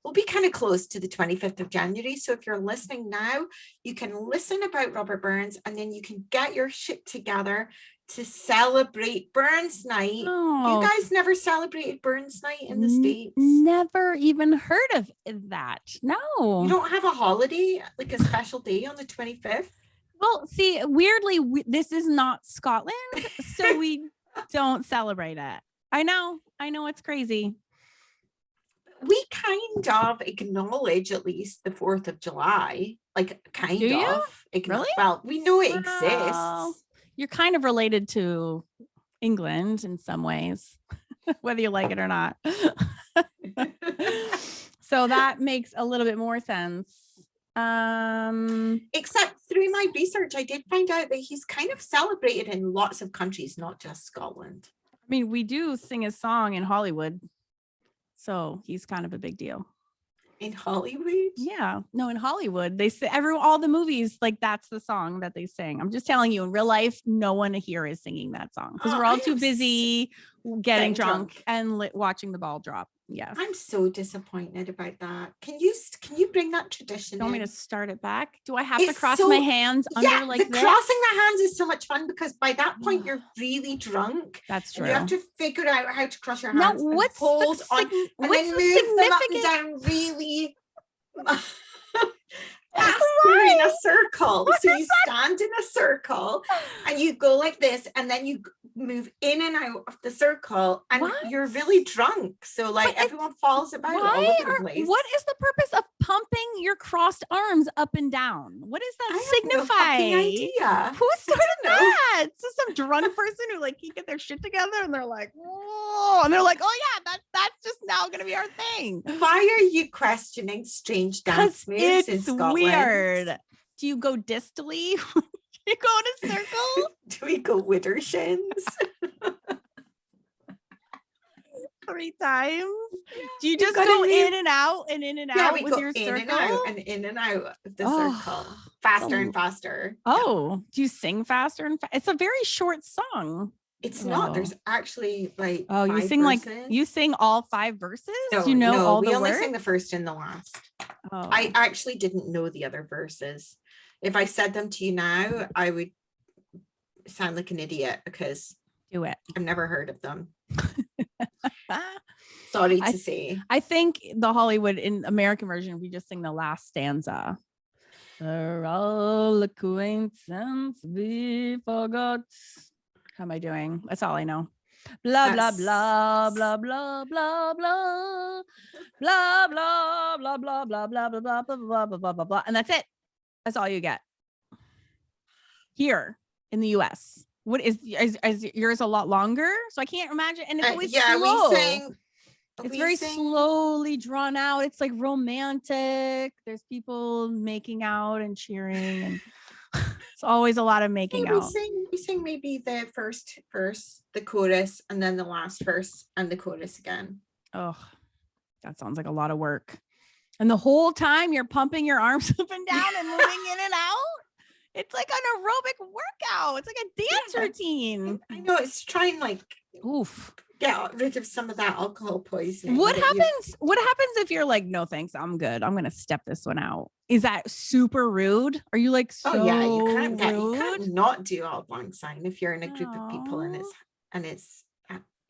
we'll be kind of close to the 25th of January. So if you're listening now, you can listen about Robert Burns, and then you can get your shit together to celebrate Burns Night. You guys never celebrated Burns Night in the States? Never even heard of that. No. You don't have a holiday, like a special day on the 25th? Well, see, weirdly, this is not Scotland, so we don't celebrate it. I know it's crazy. We kind of acknowledge at least the 4th of July, like kind Do you? of. Really? Well, we know it exists. You're kind of related to England in some ways, whether you like it or not. So that makes a little bit more sense. Except through my research, I did find out that he's kind of celebrated in lots of countries, not just Scotland. I mean, we do sing his song in Hollywood, so he's kind of a big deal. In Hollywood? Yeah, no, in Hollywood, they say all the movies, like that's the song that they sing. I'm just telling you, in real life, no one here is singing that song because we're all too busy getting drunk and watching the ball drop. Yes, I'm so disappointed about that. Can you bring that tradition? You want me to start it back? Do I have to cross my hands under like this? Crossing the hands is so much fun because by that point you're really drunk. That's true. You have to figure out how to cross your hands. Now, what's hold on and then move them up and down really in a circle. So you stand in a circle and you go like this, and then you move in and out of the circle, and you're really drunk. So like everyone falls about all over the place. What is the purpose of pumping your crossed arms up and down? What does that signify? I have no fucking idea. Who started that? So some drunk person who like can't get their shit together, and they're like, whoa, and they're like, oh yeah, that's just now gonna be our thing. Why are you questioning strange dance moves in Scotland? Weird. Do you go distally? You go in a circle? Do we go widdershins? 3 times? Do you just go in and out and in and out with your circle? In and out of the circle. Faster and faster. Oh, do you sing faster and It's a very short song. It's not. There's actually like you sing verses. you sing all 5 verses? No, you know all we the only words? sing the first and the last. I actually didn't know the other verses. If I said them to you now, I would sound like an idiot because do it. I've never heard of them. Sorry to say. I think the Hollywood in American version, we just sing the last stanza. For all acquaintance we forgot. How am I doing? That's all I know. Blah, blah, blah, blah, blah, blah, blah, blah, blah, blah, blah, blah, blah, blah, blah, blah, blah, blah, blah, blah. And that's it. That's all you get here in the US. What is yours a lot longer? So I can't imagine. And it's always slow. It's very slowly drawn out. It's like romantic. There's people making out and cheering, and it's always a lot of making out. We sing maybe the first verse, the chorus, and then the last verse and the chorus again. Oh, that sounds like a lot of work. And the whole time you're pumping your arms up and down and moving in and out. It's like an aerobic workout. It's like a dance routine. I know, it's trying like get rid of some of that alcohol poisoning. What happens if you're like, no thanks, I'm good, I'm gonna step this one out? Is that super rude? Are you like, so you can't not do Auld Lang Syne if you're in a group of people and it's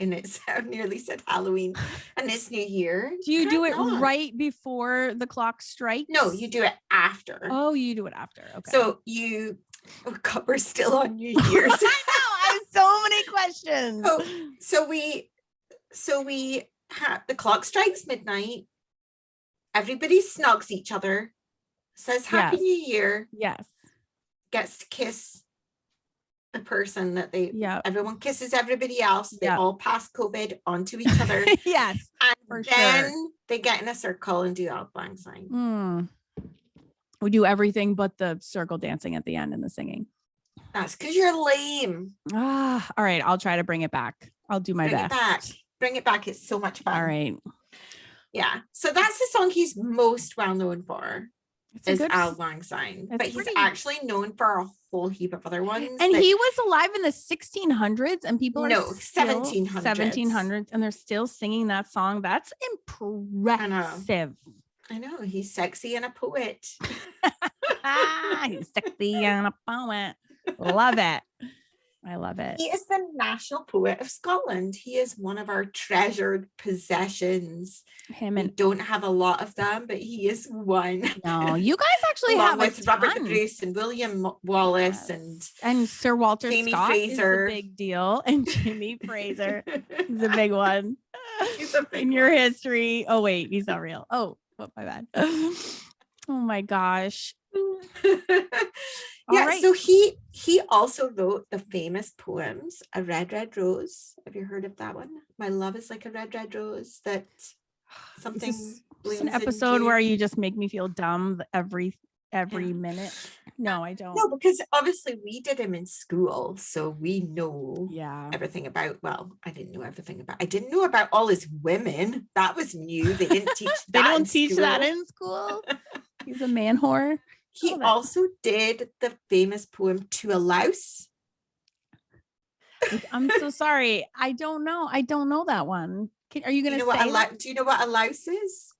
I nearly said Halloween and it's New Year. Do you do it right before the clock strikes? No, you do it after. Oh, you do it after. Okay. So we're still on New Year's. I know, I have so many questions. So we have the clock strikes midnight. Everybody snugs each other, says Happy New Year. Yes. Gets to kiss the person that everyone kisses everybody else. They all pass COVID onto each other. Yes. And then they get in a circle and do Auld Lang Syne. We do everything but the circle dancing at the end and the singing. That's because you're lame. All right. I'll try to bring it back. I'll do my best. Bring it back. It's so much fun. All right. Yeah. So that's the song he's most well known for. Is Auld Lang Syne, but he's actually known for a whole heap of other ones. And he was alive in the 1600s, and people are 1700s, and they're still singing that song. That's impressive. I know, he's sexy and a poet. He's sexy and a poet. Love it. I love it. He is the national poet of Scotland. He is one of our treasured possessions. We don't have a lot of them, but he is one. No, you guys actually have with Robert the Bruce and William Wallace and Sir Walter Jamie Scott Fraser. Is a big deal, and Jamie Fraser is a big one. He's a big in your history. Oh wait, he's not real. Oh, my bad. Oh my gosh. Yeah, so he also wrote the famous poems, A Red, Red Rose. Have you heard of that one? My love is like a red, red rose that something blooms an episode where you just make me feel dumb every minute. No, I don't. No, because obviously we did him in school, so we know everything about, I didn't know about all his women. That was new. They didn't teach that. They don't teach that in school. He's a man whore. He also did the famous poem To a Louse. I'm so sorry. I don't know that one. Are you going to say do you know what a louse is?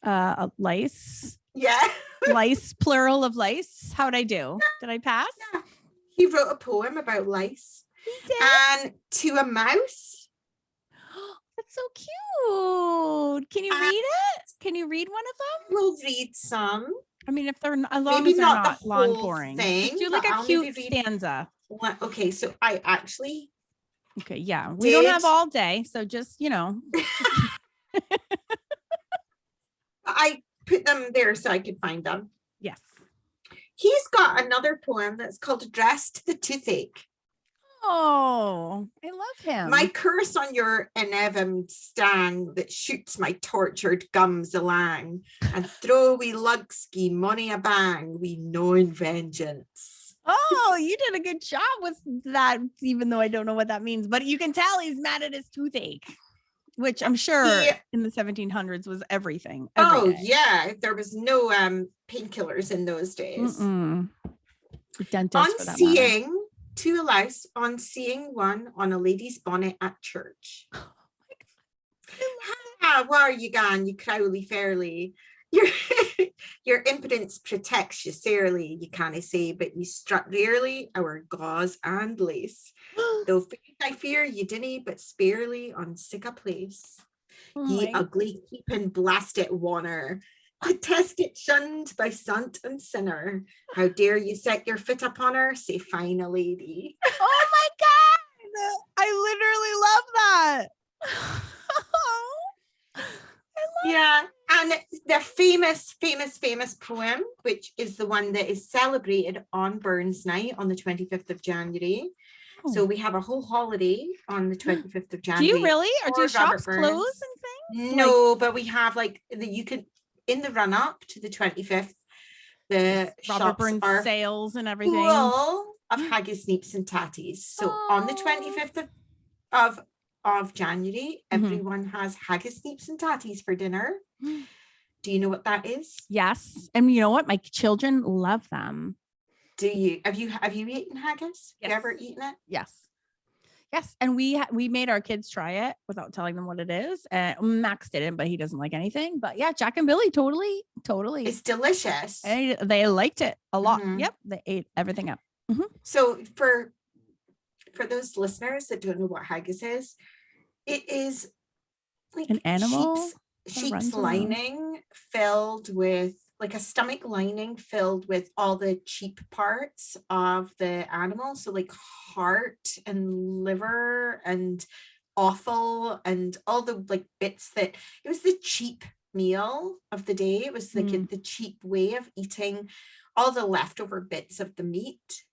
A lice. Yeah. Lice, plural of lice. How'd I do? Did I pass? Yeah. He wrote a poem about lice. He did? And To a Mouse. That's so cute. Can you read it? Can you read one of them? We'll read some. I mean, if they're as long as they're not long boring, just do like a cute stanza. Okay, so I actually. Okay, yeah, we don't have all day, so just I put them there so I could find them. Yes. He's got another poem that's called Address to the Toothache. Oh, I love him. My curse on your inevim stang that shoots my tortured gums alang, and throw we lugski money a bang, we knowing vengeance. Oh, you did a good job with that, even though I don't know what that means, but you can tell he's mad at his toothache, which I'm sure in the 1700s was everything. Oh, yeah. There was no painkillers in those days. Dentist for that Unseeing matter. To a louse, on seeing one on a lady's bonnet at church. Oh my God. Where are you gone, you crowley fairly? Your impotence protects you sairly, you canna say, but you struck rarely our gauze and lace. Though I fear you dinna, but sparely on sick a place. Ye ugly keeping blasted wanner. Detested, shunned by sant and sinner. How dare you set your foot upon her, say fine a lady. Oh my God, I literally love that. Yeah, and the famous poem, which is the one that is celebrated on Burns Night on the 25th of January. So we have a whole holiday on the 25th of January. Do you really? Or do shops close and things? No, but we have you could, in the run up to the 25th, the Robert shops Burns are sales and everything. Full of haggis, neeps and tatties. So on the 25th of January, everyone has haggis, neeps and tatties for dinner. Do you know what that is? Yes. And you know what? My children love them. Do you? Have you eaten haggis? Yes. Have you ever eaten it? Yes. Yes. And we made our kids try it without telling them what it is. Max didn't, but he doesn't like anything. But yeah, Jack and Billy totally. It's delicious. And they liked it a lot. Yep. They ate everything up. So for those listeners that don't know what haggis is, it is like an animal, sheep's lining filled with, like a stomach lining filled with all the cheap parts of the animal. So like heart and liver and offal and all the like bits that, it was the cheap meal of the day. It was like the cheap way of eating all the leftover bits of the meat.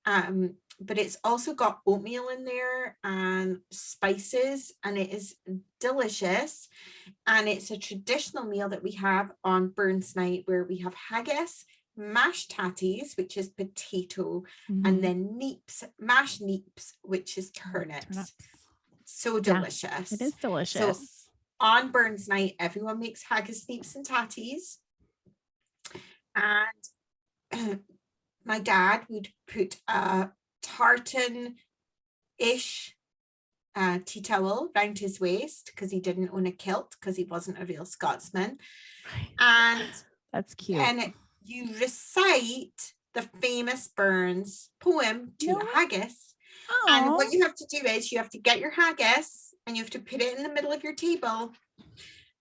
But it's also got oatmeal in there and spices, and it is delicious. And it's a traditional meal that we have on Burns Night, where we have haggis, mashed tatties, which is potato, and then neeps, mashed neeps, which is turnips. So delicious. It is delicious. So on Burns Night, everyone makes haggis, neeps and tatties. And my dad would put a tartan-ish tea towel around his waist because he didn't own a kilt because he wasn't a real Scotsman. And that's cute. And you recite the famous Burns poem to the haggis. Aww. And what you have to do is you have to get your haggis and you have to put it in the middle of your table.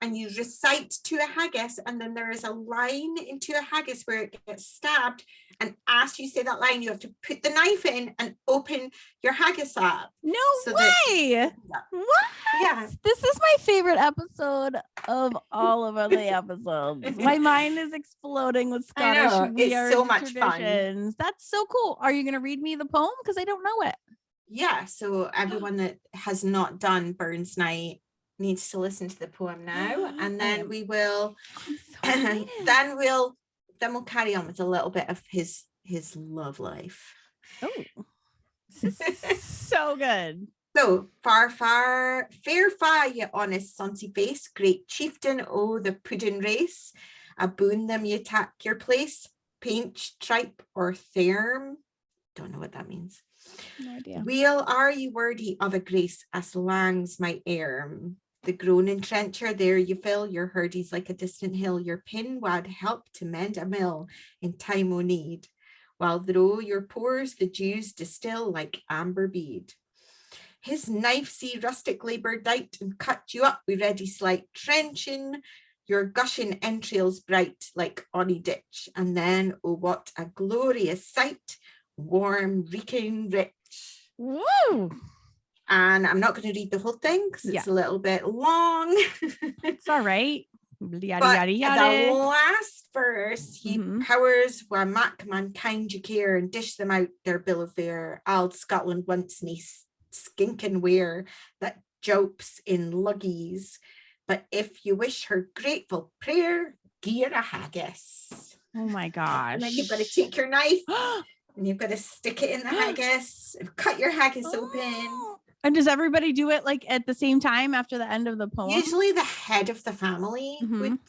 And you recite to a haggis, and then there is a line into a haggis where it gets stabbed. And after you say that line, you have to put the knife in and open your haggis up. No way! What? Yeah. This is my favorite episode of all of the episodes. My mind is exploding with Scottish. It's so much fun. That's so cool. Are you going to read me the poem? Because I don't know it. Yeah. So everyone that has not done Burns Night needs to listen to the poem now, and then we will then we'll carry on with a little bit of his love life. This is so good. So fair fa, ye honest sonsie face, great chieftain o' the puddin race, aboon them ye tak your place, painch, tripe, or therm. Don't know what that means. No idea. Weel are ye worthy of a grace as lang's my erm. The groaning trencher, there you fill your hurdies like a distant hill. Your pin wad help to mend a mill in time o' need, while through your pores the dews distill like amber bead. His knife see rustic labour dight and cut you up with ready slight, trenching your gushing entrails bright like ony ditch. And then, oh, what a glorious sight, warm, reeking, rich. Woo! And I'm not going to read the whole thing because it's a little bit long. It's all right. Yada, but yada, yada. The last verse, he powers where mak mankind you care and dish them out their bill of fare. Auld Scotland once me skinking wear that jopes in luggies. But if you wish her grateful prayer, gear a haggis. Oh my gosh. And then you've got to take your knife and you've got to stick it in the haggis and cut your haggis open. And does everybody do it like at the same time after the end of the poem? Usually the head of the family would.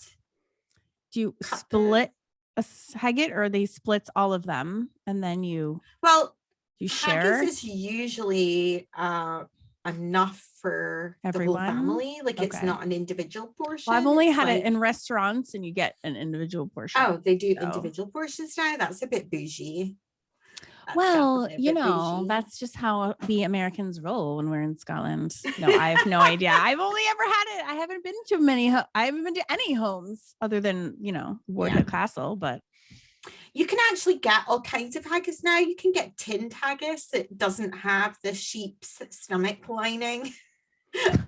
Do you split a haggis, or they splits all of them and then you share? Haggis is usually enough for everyone? The whole family. Like it's not an individual portion. Well, I've only had it in restaurants and you get an individual portion. Oh, they do individual portions now? That's a bit bougie. Well, you know, that's just how the Americans roll when we're in Scotland. No, I have no idea. I've only ever had it. I haven't been to I haven't been to any homes other than, you know, Wardhead Castle, but You can actually get all kinds of haggis now. You can get tinned haggis that doesn't have the sheep's stomach lining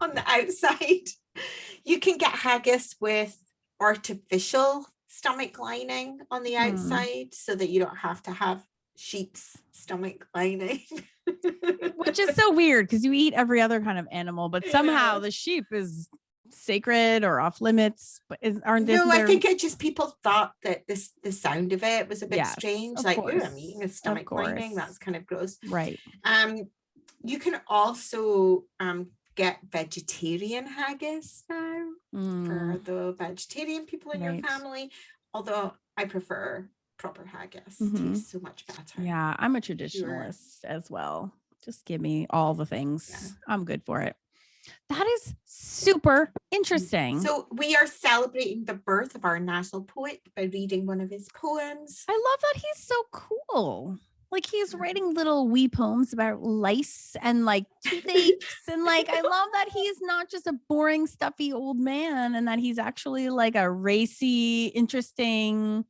on the outside. You can get haggis with artificial stomach lining on the outside so that you don't have to have sheep's stomach lining. Which is so weird because you eat every other kind of animal, but somehow the sheep is sacred or off limits. But aren't they? No, I think it just people thought that the sound of it was a bit strange. Like, oh, I'm eating a stomach lining. That's kind of gross. Right. You can also get vegetarian haggis now for the vegetarian people in your family. Although I prefer proper haggis. Tastes so much better. Yeah, I'm a traditionalist as well. Just give me all the things. Yeah. I'm good for it. That is super interesting. So we are celebrating the birth of our national poet by reading one of his poems. I love that he's so cool. Like he's writing little wee poems about lice and like toothaches. And like, I love that he's not just a boring, stuffy old man and that he's actually like a racy, interesting.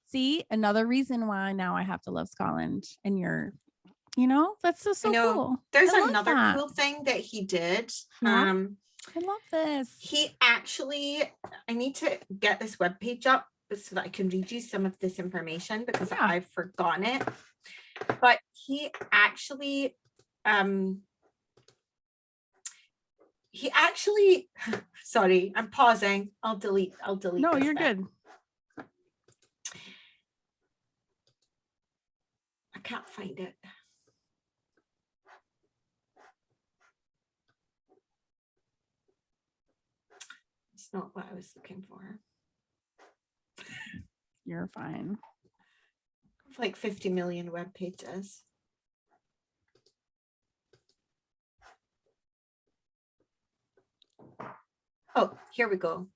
See, another reason why now I have to love Scotland. And you're, that's just so cool. There's another cool thing that he did. I love this. He actually, I need to get this webpage up so that I can read you some of this information because I've forgotten it. But he actually, sorry, I'm pausing. I'll delete. No, you're good. I can't find it. It's not what I was looking for. You're fine. Like 50 million web pages. Oh, here we go.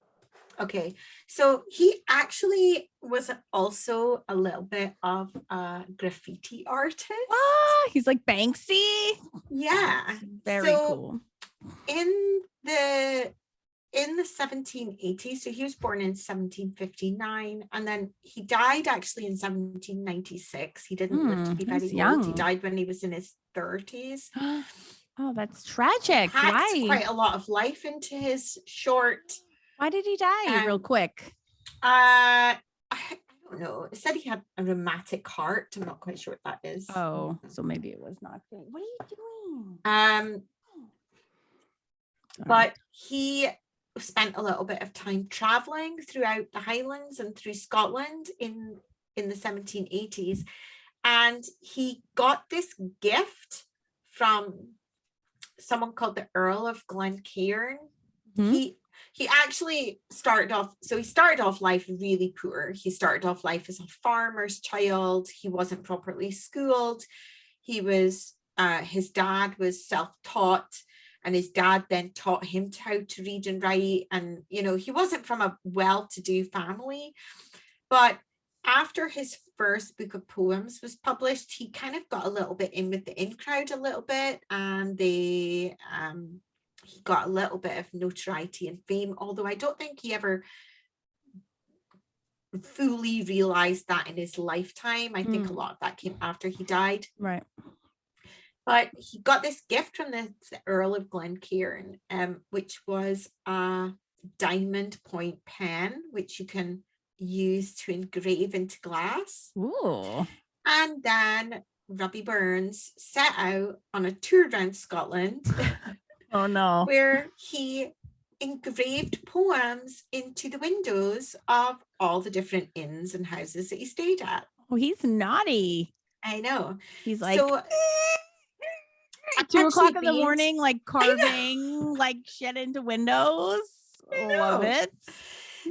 Okay, so he actually was also a little bit of a graffiti artist. He's like Banksy. Yeah, very cool. In the 1780s, so he was born in 1759 and then he died actually in 1796. He didn't live to be very old. He died when he was in his 30s. Oh, that's tragic. Packed quite a lot of life into his short. Why did he die real quick? I don't know. It said he had a rheumatic heart. I'm not quite sure what that is. Oh, so maybe it was not good. What are you doing? But he spent a little bit of time traveling throughout the Highlands and through Scotland in the 1780s, and he got this gift from someone called the Earl of Glencairn. He actually started off life really poor. He started off life as a farmer's child. He wasn't properly schooled. He was his dad was self-taught. And his dad then taught him how to read and write. And, he wasn't from a well-to-do family. But after his first book of poems was published, he kind of got a little bit in with the in crowd a little bit. And he got a little bit of notoriety and fame, although I don't think he ever fully realized that in his lifetime. I think a lot of that came after he died. Right. But he got this gift from the Earl of Glencairn, which was a diamond point pen, which you can use to engrave into glass. Ooh. And then Rabbie Burns set out on a tour around Scotland. Oh no. Where he engraved poems into the windows of all the different inns and houses that he stayed at. Oh, he's naughty. I know. He's like... So, 2 o'clock in the morning, like carving like shit into windows. Love it.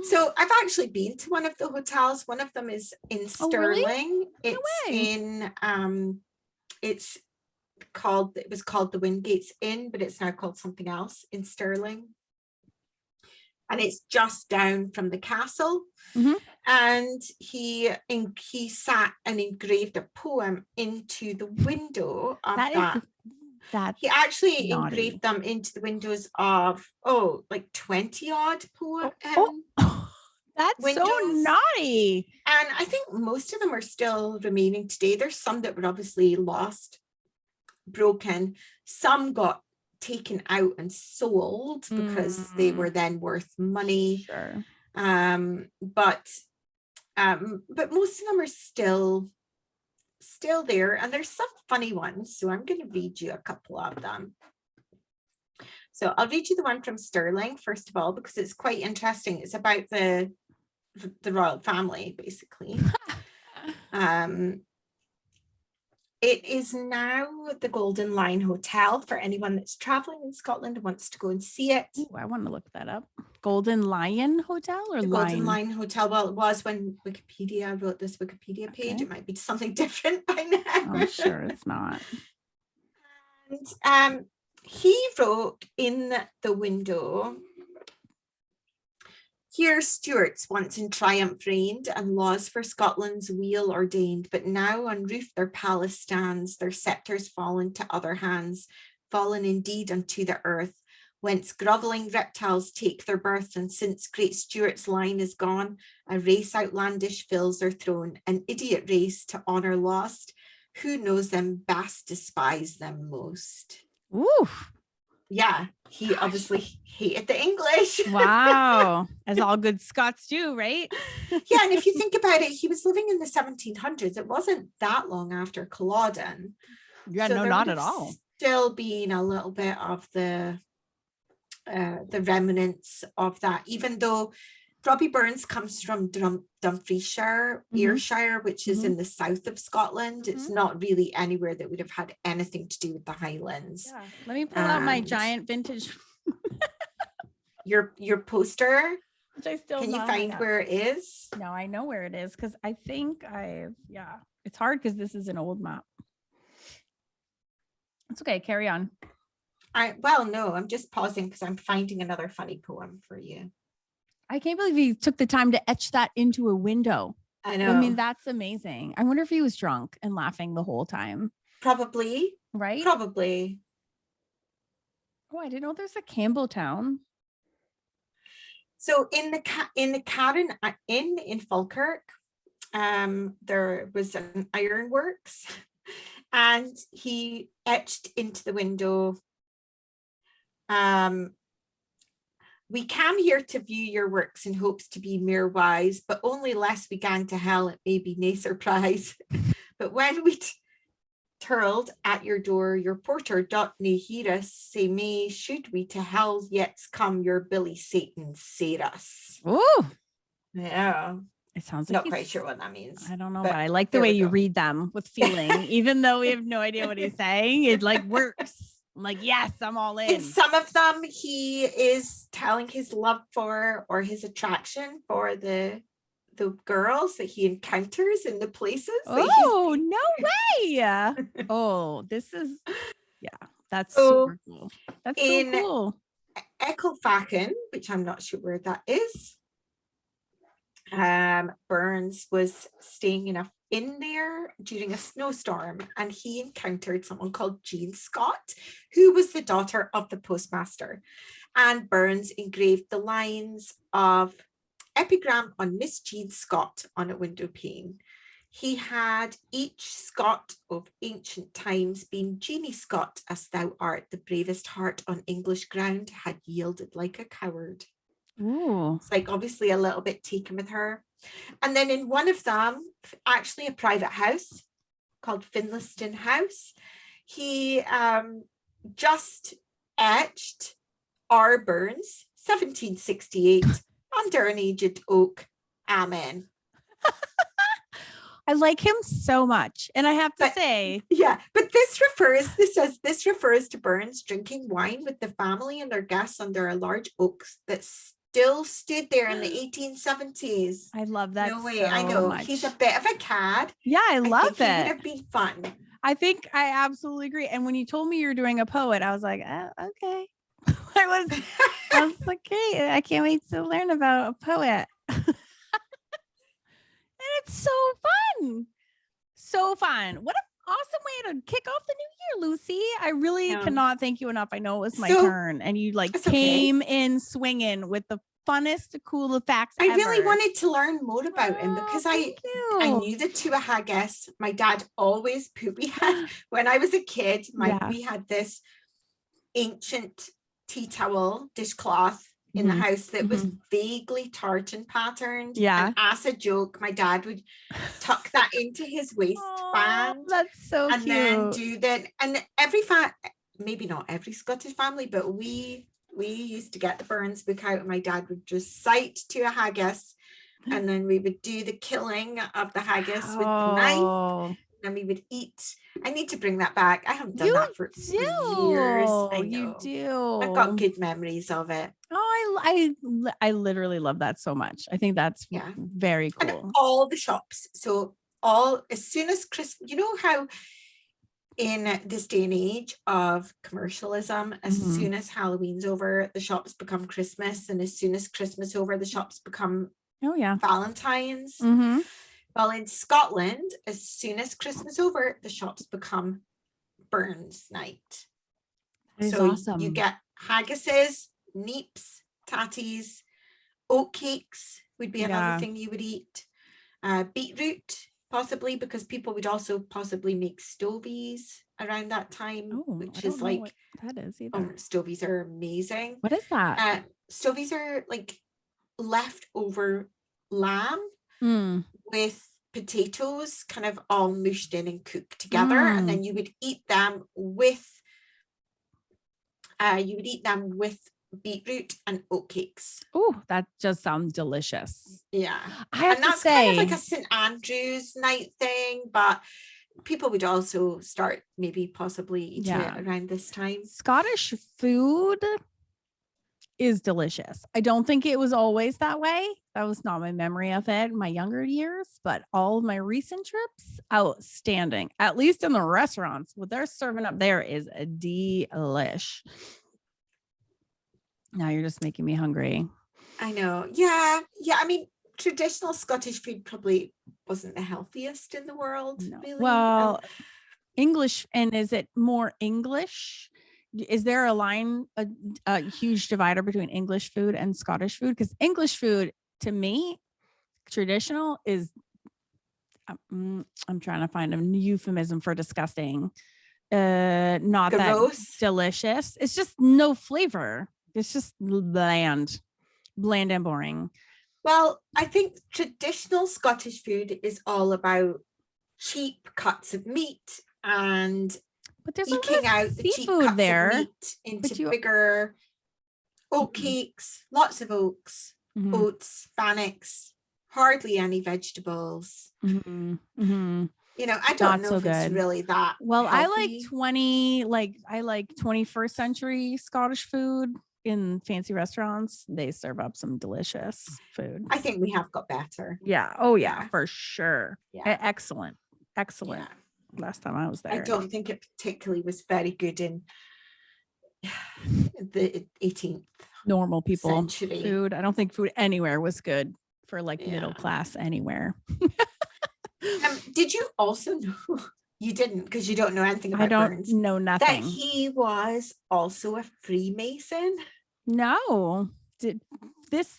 So I've actually been to one of the hotels. One of them is in Stirling. Really? It was called the Wingates Inn, but it's now called something else in Stirling. And it's just down from the castle. And he sat and engraved a poem into the window of that. He actually engraved them into the windows of like 20 odd poems. That's windows. So naughty. And I think most of them are still remaining today. There's some that were obviously lost, broken. Some got taken out and sold because they were then worth money. Sure. But most of them are still there, and there's some funny ones. So I'm going to read you a couple of them. So I'll read you the one from Stirling first of all, because it's quite interesting. It's about the royal family, basically. It is now the Golden Lion Hotel for anyone that's traveling in Scotland and wants to go and see it. Ooh, I want to look that up. Golden Lion Hotel or the Lion? Golden Lion Hotel. Well, it was when Wikipedia wrote this Wikipedia page. Okay. It might be something different by now. I'm sure it's not. And he wrote in the window, "Here Stuarts once in triumph reigned, and laws for Scotland's weal ordained, but now on roof their palace stands, their sceptres fallen to other hands, fallen indeed unto the earth, whence grovelling reptiles take their birth, and since great Stuart's line is gone, a race outlandish fills their throne, an idiot race to honour lost, who knows them best despise them most." Ooh. Yeah, he obviously hated the English. Wow. As all good Scots do, right? Yeah, and if you think about it, he was living in the 1700s. It wasn't that long after Culloden. Yeah, so no, not at all. Still being a little bit of the remnants of that, even though Robbie Burns comes from Dumfriesshire, Ayrshire, which is in the south of Scotland. It's not really anywhere that would have had anything to do with the Highlands. Yeah. Let me pull out my giant vintage. your poster. Which I still can you find where it is? No, I know where it is because I think it's hard because this is an old map. It's okay. Carry on. No, I'm just pausing because I'm finding another funny poem for you. I can't believe he took the time to etch that into a window. I know. I mean, that's amazing. I wonder if he was drunk and laughing the whole time. Probably. Right? Probably. Oh, I didn't know there's a Campbelltown. So in the Karen Inn in Falkirk, there was an ironworks, and he etched into the window, "We came here to view your works in hopes to be mere wise, but only lest we gang to hell, it may be nae surprise. But when we tirled at your door, your porter dot nae hear us, say may, should we to hell yet come, your Billy Satan save us." Oh, yeah. It sounds like not quite sure what that means. I don't know, but I like the way you read them with feeling, even though we have no idea what he's saying. It like works. I'm like, yes, I'm all in. In some of them, he is telling his love for or his attraction for the girls that he encounters in the places. Oh, no way. Oh, this is, that's super cool. That's so cool. Ecclefechan, which I'm not sure where that is, Burns was staying in there during a snowstorm, and he encountered someone called Jean Scott, who was the daughter of the postmaster, and Burns engraved the lines of epigram on Miss Jean Scott on a window pane. He had each Scot of ancient times been Jeanie Scott, as thou art, the bravest heart on English ground had yielded like a coward. Ooh. It's like obviously a little bit taken with her. And then in one of them, actually a private house called Finlayston House, he just etched R. Burns, 1768, under an aged oak. Amen. I like him so much. And I have to say. Yeah, but this refers to Burns drinking wine with the family and their guests under a large oak that still stood there in the 1870s. I love that. No way. I know. Much. He's a bit of a cad. Yeah, I love it. It would have been fun. I think I absolutely agree. And when you told me you're doing a poet, I was like, okay. I was like, okay, I can't wait to learn about a poet. And it's so fun. So fun. What an awesome way to kick off the new year, Lucy. I really cannot thank you enough. I know it was my turn, and you came in swinging with the funnest, coolest facts I ever. really wanted to learn more about him because I you. knew the two haggis. My dad always put, we had, when I was a kid, we had this ancient tea towel dishcloth in the house that was vaguely tartan patterned. Yeah. And as a joke, my dad would tuck that into his waistband. That's so and cute. Then do that. And maybe not every Scottish family, but we used to get the Burns book out and my dad would recite to a haggis. And then we would do the killing of the haggis with the knife. And we would eat. I need to bring that back. I haven't done that for years. I know. You do. I've got good memories of it. Oh, I literally love that so much. I think that's very cool. And all the shops. So as soon as Christmas, you know how in this day and age of commercialism, as soon as Halloween's over, the shops become Christmas. And as soon as Christmas over, the shops become Valentine's. Well, in Scotland, as soon as Christmas over, the shops become Burns night. So awesome. You get haggises, neeps, tatties, oatcakes would be another thing you would eat. Beetroot, possibly, because people would also possibly make stovies around that time, which is like, what that is either. Stovies are amazing. What is that? Stovies are like leftover lamb with potatoes kind of all mushed in and cooked together, and then you would eat them with beetroot and oatcakes. Oh, that just sounds delicious. Yeah, I have to say, kind of like a St. Andrew's night thing, but people would also start possibly eating it around this time. Scottish food is delicious. I don't think it was always that way. That was not my memory of it in my younger years, but all of my recent trips, outstanding. At least in the restaurants, what they're serving up there is a delish. Now you're just making me hungry. I know. Yeah. I mean, traditional Scottish food probably wasn't the healthiest in the world. No. Really. Well, English, and is it more English? Is there a huge divider between English food and Scottish food? Because English food, to me, traditional is, I'm trying to find a euphemism for disgusting. Not gross. That delicious. It's just no flavor. It's just bland and boring. Well, I think traditional Scottish food is all about cheap cuts of meat and eking out the cheap cuts of meat into bigger oat cakes, lots of oats, bannocks, hardly any vegetables. You know, I don't know if it's really that well healthy. I like 21st century Scottish food. In fancy restaurants, they serve up some delicious food. I think we have got better. Yeah. Oh yeah, for sure. Yeah. Excellent. Yeah. Last time I was there. I don't think it particularly was very good in the 18th normal people century. Food. I don't think food anywhere was good for like middle class anywhere. Did you also know? You didn't, because you don't know anything about Burns. I don't know nothing. That he was also a Freemason. No. This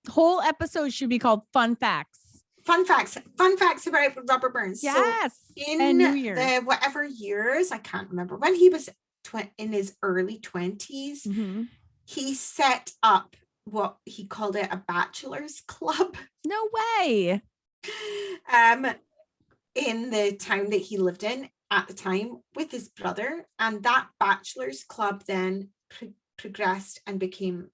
whole episode should be called Fun Facts. Fun facts about Robert Burns. Yes. So in the whatever years, I can't remember, when he was in his early 20s, he set up what he called it a bachelor's club. No way. In the town that he lived in at the time with his brother, and that bachelor's club then progressed and became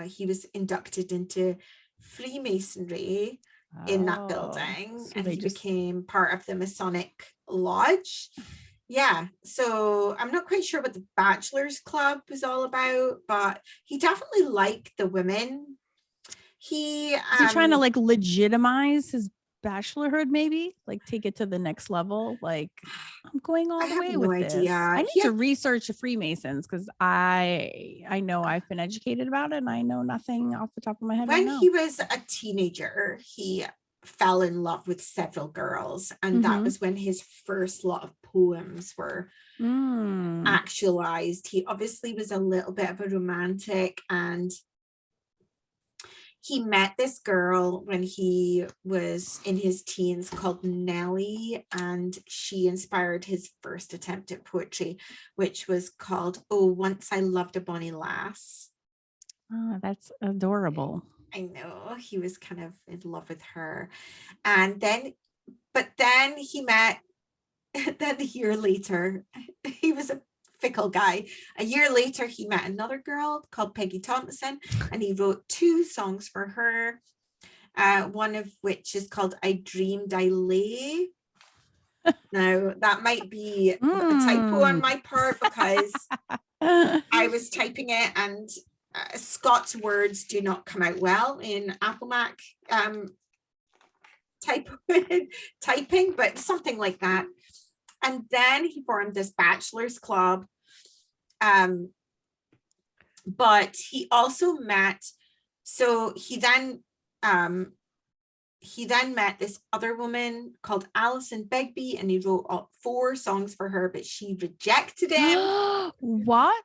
he was inducted into Freemasonry in that building, so and he became part of the Masonic Lodge. Yeah, so I'm not quite sure what the bachelor's club was all about, but he definitely liked the women. Is he trying to like legitimize his bachelorhood, maybe like take it to the next level? Like, I'm going all the way with this. I need to research the Freemasons, because I know I've been educated about it and I know nothing off the top of my head. When he was a teenager, he fell in love with several girls, and that was when his first lot of poems were actualized. He obviously was a little bit of a romantic, and he met this girl when he was in his teens called Nellie, and she inspired his first attempt at poetry, which was called "Oh, Once I Loved a Bonny Lass." Oh, that's adorable. I know, he was kind of in love with her. And then he met, then a year later, he was a fickle guy. A year later, he met another girl called Peggy Thompson, and he wrote 2 songs for her. One of which is called "I Dreamed I Lay." Now, that might be a typo on my part, because I was typing it, and Scots words do not come out well in Appleback typing, but something like that. And then he formed this bachelor's club. But he also met, so he then met this other woman called Alison Begbie, and he wrote 4 songs for her, but she rejected him. What?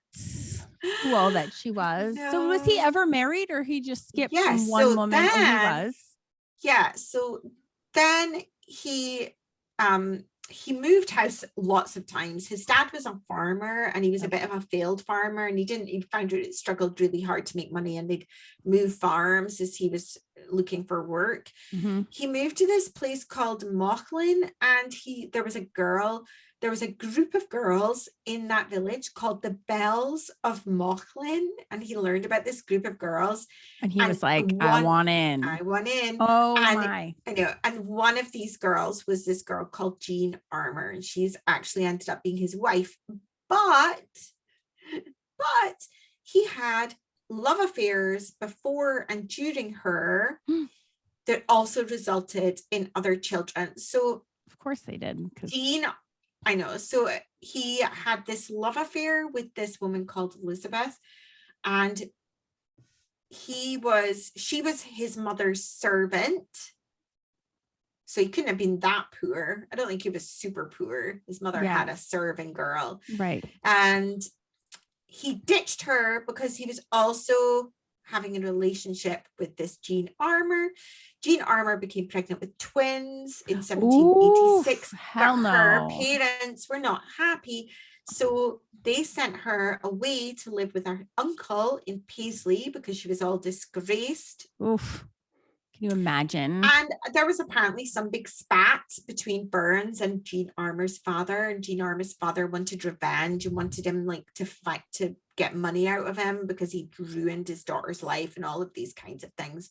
Well, that she was. No. So was he ever married, or he just skipped from one woman? He was. Yeah. So then he moved house lots of times. His dad was a farmer, and he was a bit of a failed farmer, and he found it struggled really hard to make money, and they'd move farms as he was looking for work. He moved to this place called Mauchline, and there was a group of girls in that village called the Bells of Mauchline, and he learned about this group of girls, and he was like, I want in. Oh, my. I know. And one of these girls was this girl called Jean Armour, and she's actually ended up being his wife. But he had love affairs before and during her that also resulted in other children. So of course they did. Jean, I know. So he had this love affair with this woman called Elizabeth, and she was his mother's servant. So he couldn't have been that poor. I don't think he was super poor. His mother had a serving girl. Right. And he ditched her because he was also having a relationship with this Jean Armour. Jean Armour became pregnant with twins in 1786. Her parents were not happy. So they sent her away to live with her uncle in Paisley because she was all disgraced. Oof. Can you imagine? And there was apparently some big spat between Burns and Jean Armour's father. And Jean Armour's father wanted revenge and wanted him to fight to get money out of him because he'd ruined his daughter's life and all of these kinds of things.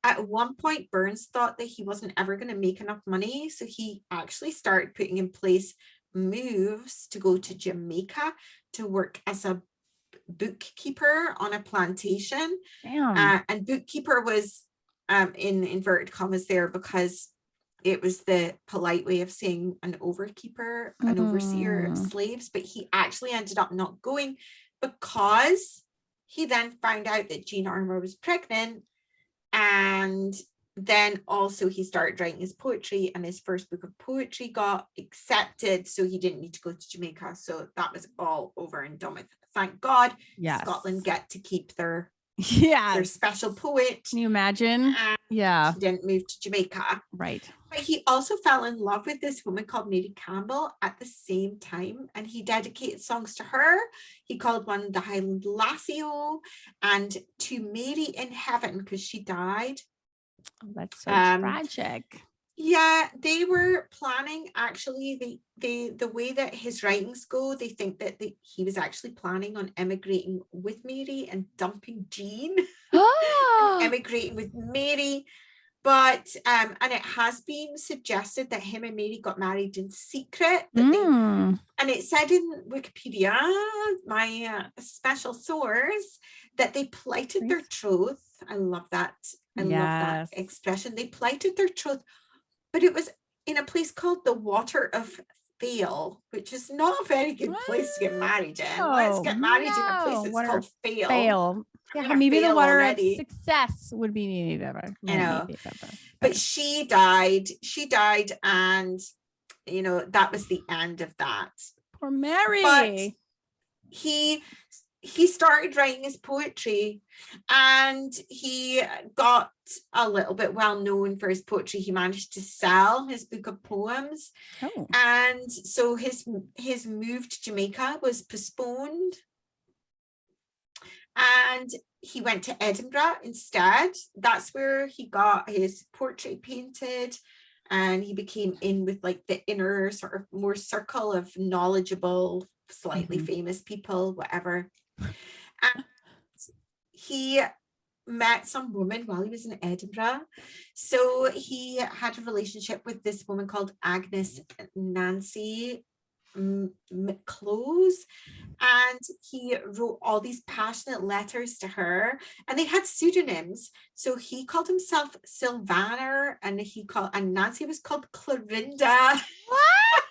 At one point, Burns thought that he wasn't ever going to make enough money. So he actually started putting in place moves to go to Jamaica to work as a bookkeeper on a plantation. And bookkeeper was in inverted commas there because it was the polite way of saying an overkeeper, an overseer of slaves. But he actually ended up not going because he then found out that Jean Armour was pregnant. And then also he started writing his poetry, and his first book of poetry got accepted, so he didn't need to go to Jamaica. So that was all over and done with. Thank God. Scotland get to keep their special poet. Can you imagine? He didn't move to Jamaica. Right. But he also fell in love with this woman called Mary Campbell at the same time, and he dedicated songs to her. He called one The Highland Lassio and To Mary in Heaven because she died. Oh, that's so tragic. Yeah, they were planning, actually, the way that his writings go, they think that he was actually planning on emigrating with Mary and dumping Jean, and emigrating with Mary. But, and it has been suggested that him and Mary got married in secret. And it said in Wikipedia, my special source, that they plighted their troth. I love that. I love that expression. They plighted their troth. But it was in a place called the Water of Fail, which is not a very good place to get married in. Let's get married in a place that's called Fail. Yeah, maybe the water of success would be needed. I know. But she died, and that was the end of that. Poor Mary. But he he started writing his poetry, and he got a little bit well known for his poetry. He managed to sell his book of poems. Oh. And so his move to Jamaica was postponed, and he went to Edinburgh instead. That's where he got his portrait painted, and he became in with like the inner sort of more circle of knowledgeable, slightly famous people, whatever. And he met some woman while he was in Edinburgh. So he had a relationship with this woman called Agnes Nancy McClose, and he wrote all these passionate letters to her, and they had pseudonyms. So he called himself Sylvaner, and Nancy was called Clorinda. What?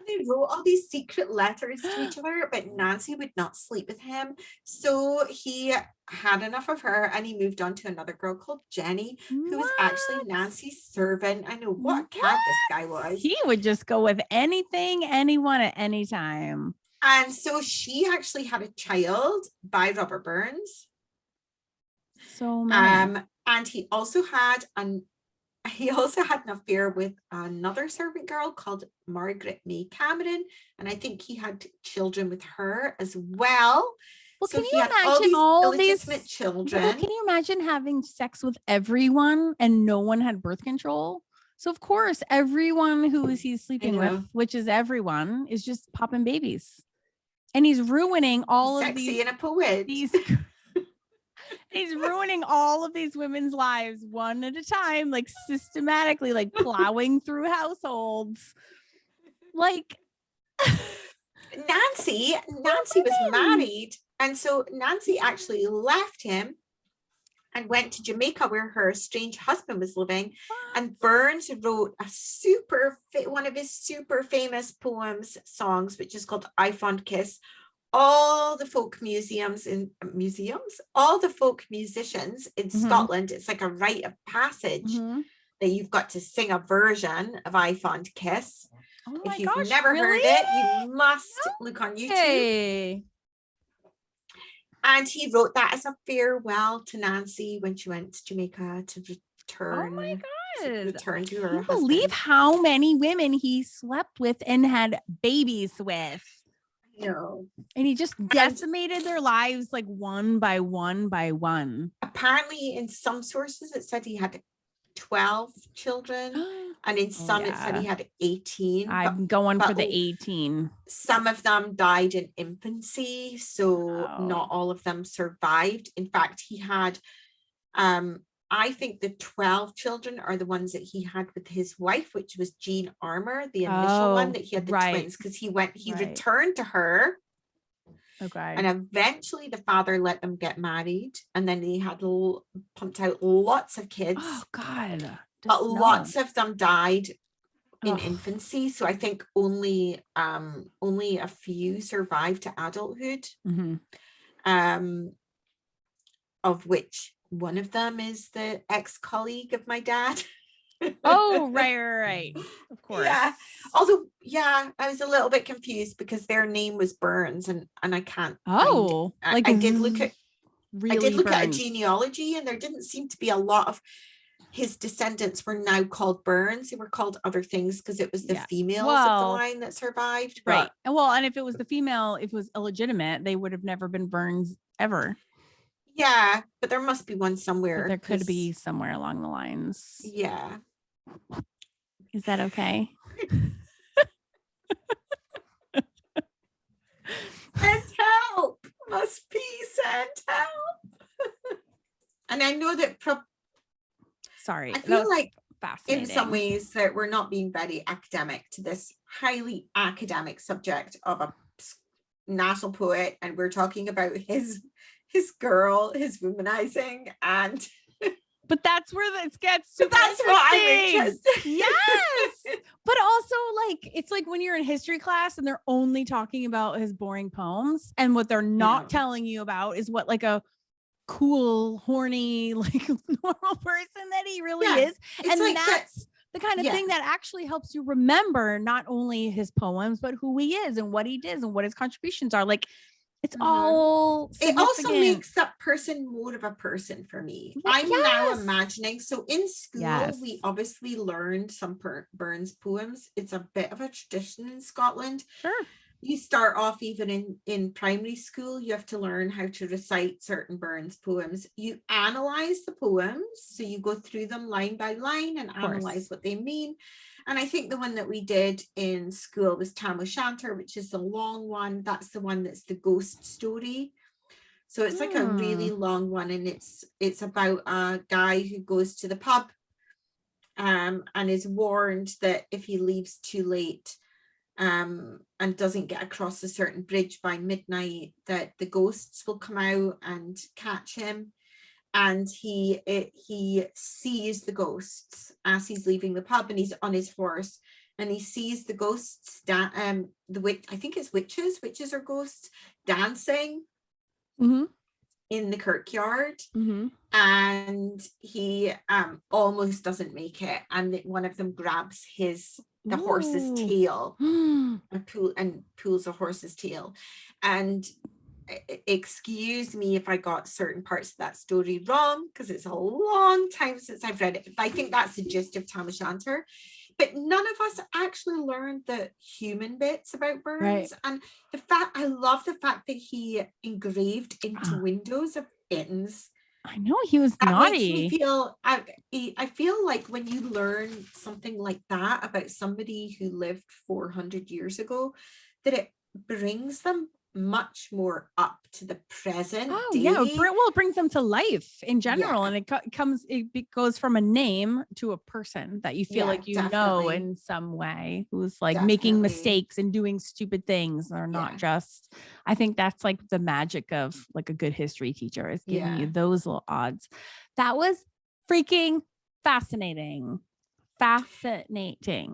They wrote all these secret letters to each other, but Nancy would not sleep with him. So he had enough of her, and he moved on to another girl called Jenny, who was actually Nancy's servant. I know, what a cat this guy was. He would just go with anything, anyone at any time. And so she actually had a child by Robert Burns. So many. And he also had an affair with another servant girl called Margaret May Cameron, and I think he had children with her as well. Well, so can you imagine all these children? Well, can you imagine having sex with everyone and no one had birth control? So of course, everyone who he's sleeping with, which is everyone, is just popping babies, and he's ruining all of these. Sexy and a poet. He's ruining all of these women's lives one at a time, like systematically, like plowing through households. Like Nancy was married, and so Nancy actually left him and went to Jamaica, where her estranged husband was living. And Burns wrote one of his super famous songs, which is called "I Fond Kiss." All the folk all the folk musicians in Scotland, it's like a rite of passage that you've got to sing a version of "I Fond Kiss." Oh if you've never heard it, you must look on YouTube. Hey. And he wrote that as a farewell to Nancy when she went to Jamaica to return. Oh my God. Return to her husband. Can you believe how many women he slept with and had babies with? No. And he just decimated their lives like one by one. Apparently, in some sources, it said he had 12 children, and in some it said he had 18. I'm going for the 18. Some of them died in infancy, so not all of them survived. In fact, he had I think the 12 children are the ones that he had with his wife, which was Jean Armour, the initial one that he had the twins, because he returned to her. Okay. And eventually the father let them get married, and then they had pumped out lots of kids. Oh God. But lots of them died in infancy. So I think only a few survived to adulthood. Of which one of them is the ex-colleague of my dad. Oh, right. Of course. Yeah. Although, I was a little bit confused because their name was Burns, and I can't. Oh, I did look at a genealogy, and there didn't seem to be a lot of his descendants were now called Burns. They were called other things because it was the females of the line that survived. Right. And if it was the female, if it was illegitimate, they would have never been Burns ever. Yeah, but there must be one somewhere. But there could be somewhere along the lines. Yeah. Is that okay? Send help. Must be send help. And I know that sorry. I feel like fascinating. In some ways that we're not being very academic to this highly academic subject of a national poet, and we're talking about his womanizing, and but that's where it gets super that's what I'm interested. Yes. But also, like, it's like when you're in history class and they're only talking about his boring poems, and what they're not telling you about is what like a cool, horny, like normal person that he really is. And like that's the kind of thing that actually helps you remember not only his poems, but who he is and what he did and what his contributions are. Like, It's all it also significant. makes that person more of a person for me. I'm now imagining, so in school we obviously learned some Burns poems. It's a bit of a tradition in Scotland. Sure. You start off even in primary school, you have to learn how to recite certain Burns poems. You analyze the poems, so you go through them line by line and analyze what they mean. And I think the one that we did in school was Tam O'Shanter, which is the long one. That's the one that's the ghost story. So it's like a really long one, and it's about a guy who goes to the pub and is warned that if he leaves too late and doesn't get across a certain bridge by midnight, that the ghosts will come out and catch him. And he sees the ghosts as he's leaving the pub, and he's on his horse, and he sees the ghosts, I think it's witches or ghosts, dancing in the kirkyard. And he almost doesn't make it, and one of them grabs the horse's tail and pulls a horse's tail. And excuse me if I got certain parts of that story wrong, because it's a long time since I've read it. But I think that's the gist of Tam O'Shanter. But none of us actually learned the human bits about Burns. And I love the fact that he engraved into windows of inns. I know, he was that naughty. Makes me feel, I feel like when you learn something like that about somebody who lived 400 years ago, that it brings them much more up to the present day. It brings them to life in general. And it goes from a name to a person that you feel like you know in some way, who's like making mistakes and doing stupid things, or not just. I think that's like the magic of like a good history teacher, is giving you those little odds. That was freaking fascinating,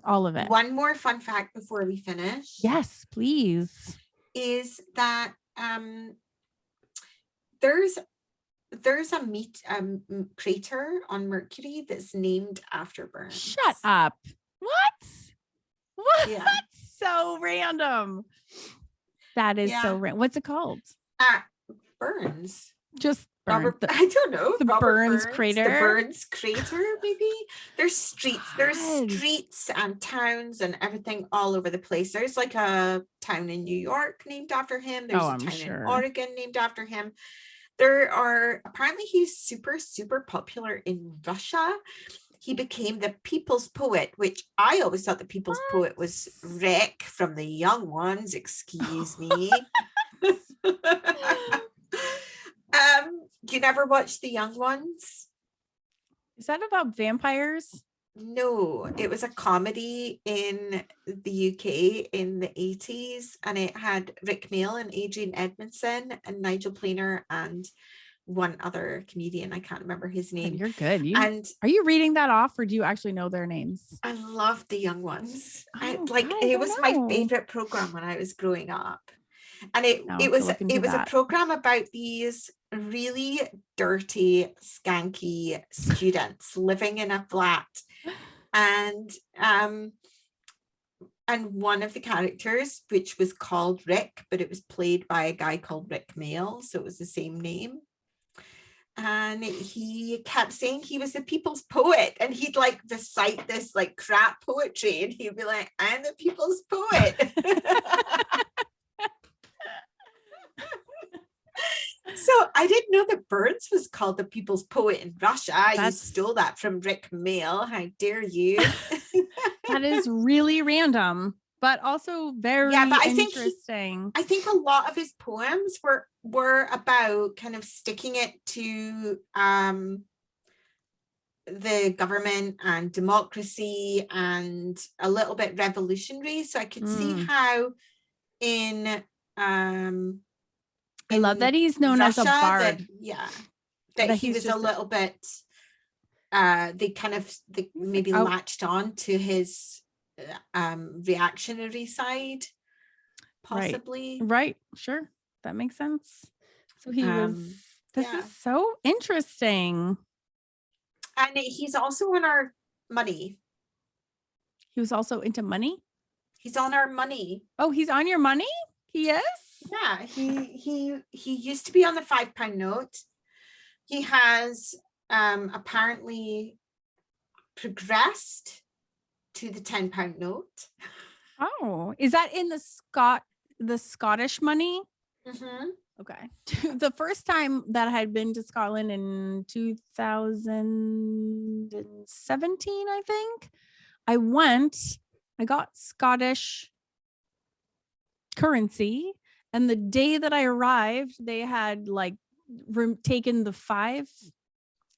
all of it. One more fun fact before we finish. Yes, please. Is that there's a crater on Mercury that's named after Burns. Shut up. What? Yeah. So random. That is so random. What's it called? Burns. Just Robert, I don't know. The Burns crater. The Burns crater, maybe. There's streets and towns and everything all over the place. There's like a town in New York named after him. There's a town in Oregon named after him. Apparently he's super, super popular in Russia. He became the people's poet, which I always thought the people's poet was Rick from the Young Ones. Excuse me. You never watched The Young Ones? Is that about vampires? No, it was a comedy in the UK in the 80s, and it had Rick Mayall and Adrian Edmondson and Nigel Planer and one other comedian. I can't remember his name. You're good. Are you reading that off, or do you actually know their names? I loved The Young Ones. It was my favorite program when I was growing up. And it was a program about these really dirty, skanky students living in a flat, and one of the characters, which was called Rick, but it was played by a guy called Rick Mayall, so it was the same name. And he kept saying he was the people's poet, and he'd like recite this like crap poetry, and he'd be like, "I'm the people's poet." So I didn't know that Burns was called the people's poet in Russia. You stole that from Rick Mayall. How dare you? That is really random, but also very interesting. I think a lot of his poems were about kind of sticking it to the government and democracy, and a little bit revolutionary. So I could see how I love that he's known Russia, as a bard. That he was a little bit they maybe latched on to his reactionary side, possibly. Right. Sure, that makes sense. So he was this is so interesting. And he's also on our money. He was also into money. He's on our money. Oh, he's on your money? He is? Yeah, he used to be on the £5 note. He has apparently progressed to the £10 note. Oh, is that in the Scottish money? Mm-hmm. Okay. The first time that I had been to Scotland in 2017, I think, I got Scottish currency. And the day that I arrived, they had like taken the 5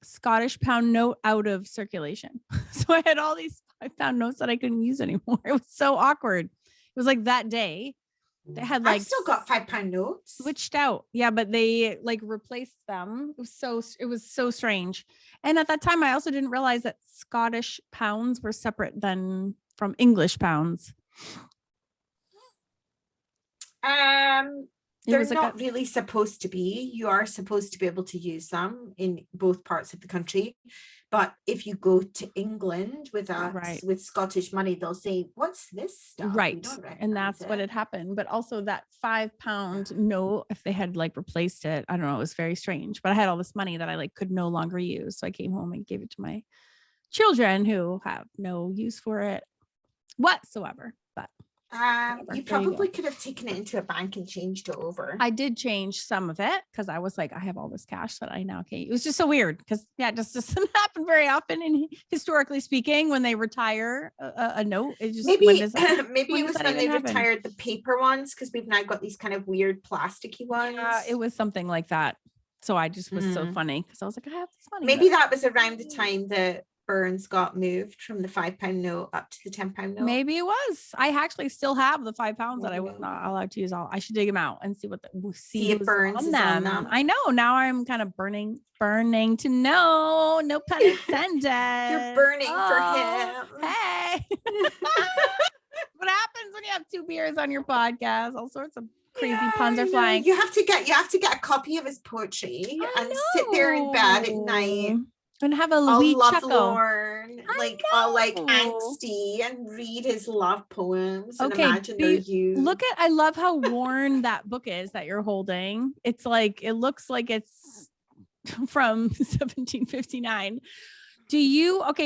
Scottish pound note out of circulation. So I had all these £5 notes that I couldn't use anymore. It was so awkward. It was like that day. They had like I've still got £5 notes switched out. Yeah, but they like replaced them. It was so strange. And at that time, I also didn't realize that Scottish pounds were separate than from English pounds. They're not really supposed to be. You are supposed to be able to use them in both parts of the country. But if you go to England with with Scottish money, they'll say, what's this stuff? Right. And that's what had happened. But also that £5 note, if they had like replaced it, I don't know, it was very strange. But I had all this money that I like could no longer use. So I came home and gave it to my children who have no use for it whatsoever. But you probably could have taken it into a bank and changed it over. I did change some of it because I was like, I have all this cash that I now can't. It was just so weird because it just doesn't happen very often. And historically speaking, when they retire a note, it just maybe it was when they happen? Retired the paper ones, because we've now got these kind of weird plasticky ones. It was something like that. So I just was so funny because I was like, I have this money. Maybe that was around the time that Burns got moved from the £5 note up to the £10 note. Maybe it was. I actually still have the £5 that I was not allowed to use. I should dig them out and see what see if Burns is on them. I know. Now I'm kind of burning to know. No pun intended. You're burning for him. Hey. What happens when you have 2 beers on your podcast? All sorts of crazy puns are flying. You have to get a copy of his poetry and sit there in bed at night. And have a wee chuckle. All like angsty, and read his love poems and imagine they're you. I love how worn that book is that you're holding. It's like, it looks like it's from 1759.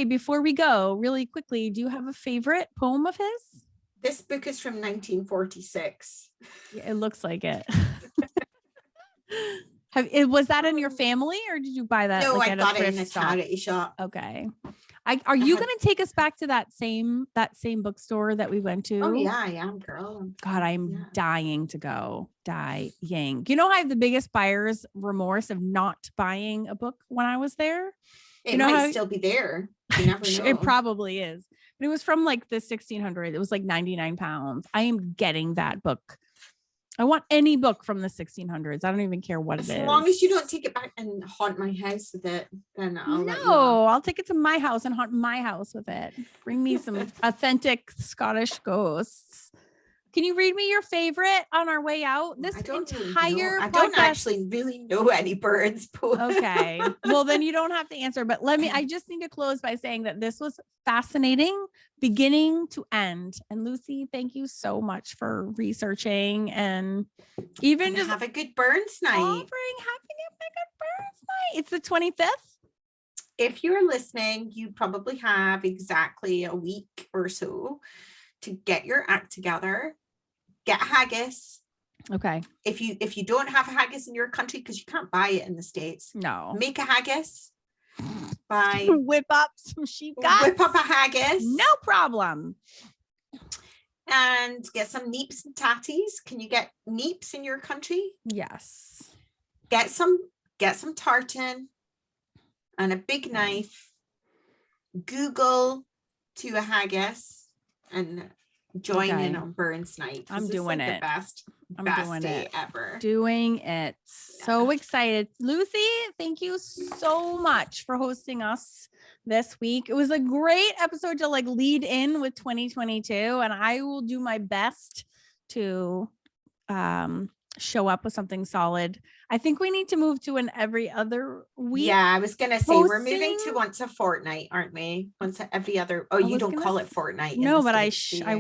Before we go really quickly, do you have a favorite poem of his? This book is from 1946. Yeah, it looks like it. Was that in your family or did you buy that? No, I got it in a charity shop. Okay. Are you going to take us back to that same bookstore that we went to? Oh yeah, I am, girl. God, I'm dying to go. Dying. You know, I have the biggest buyer's remorse of not buying a book when I was there. It might still be there. You never know. It probably is. But it was from like the 1600s. It was like £99. I am getting that book. I want any book from the 1600s. I don't even care what it is. As long as you don't take it back and haunt my house with it, then I'll take it to my house and haunt my house with it. Bring me some authentic Scottish ghosts. Can you read me your favorite on our way out? I don't actually really know any Burns poems. Okay. Well, then you don't have to answer, but I just need to close by saying that this was fascinating, beginning to end. And Lucy, thank you so much for researching and even just have a good Burns night. Having a good Burns night. It's the 25th. If you're listening, you probably have exactly a week or so to get your act together. Get haggis. Okay. If you don't have a haggis in your country, because you can't buy it in the States, no, make a haggis. Whip up some sheep guts. Whip up a haggis. No problem. And get some neeps and tatties. Can you get neeps in your country? Yes. Get some tartan and a big knife. Google to a haggis and join in on Burns night. I'm doing it. The best day ever. Doing it. So excited. Lucy, thank you so much for hosting us this week. It was a great episode to lead in with 2022, and I will do my best to show up with something solid. I think we need to move to an every other week. Yeah, I was gonna say we're moving to once a fortnight, aren't we? Once every other. Oh, you don't call it fortnight. No, but I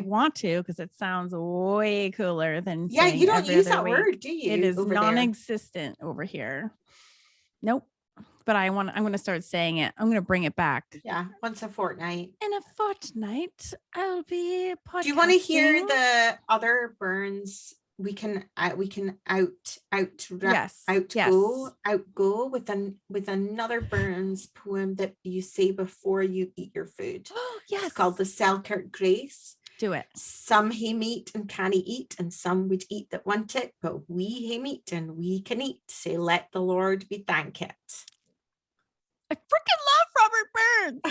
want to, because it sounds way cooler than you don't use that word, do you? It is non-existent over here. Nope. But I'm going to start saying it. I'm going to bring it back. Yeah, once a fortnight. In a fortnight, I'll be podcasting. Do you want to hear the other burns? We can outgo with another Burns poem that you say before you eat your food. Oh, yes. It's called the Selkirk Grace. Do it. Some hae meat and canna eat, and some would eat that want it, but we hae meat and we can eat. Say, let the Lord be thanked. I freaking love Robert Burns.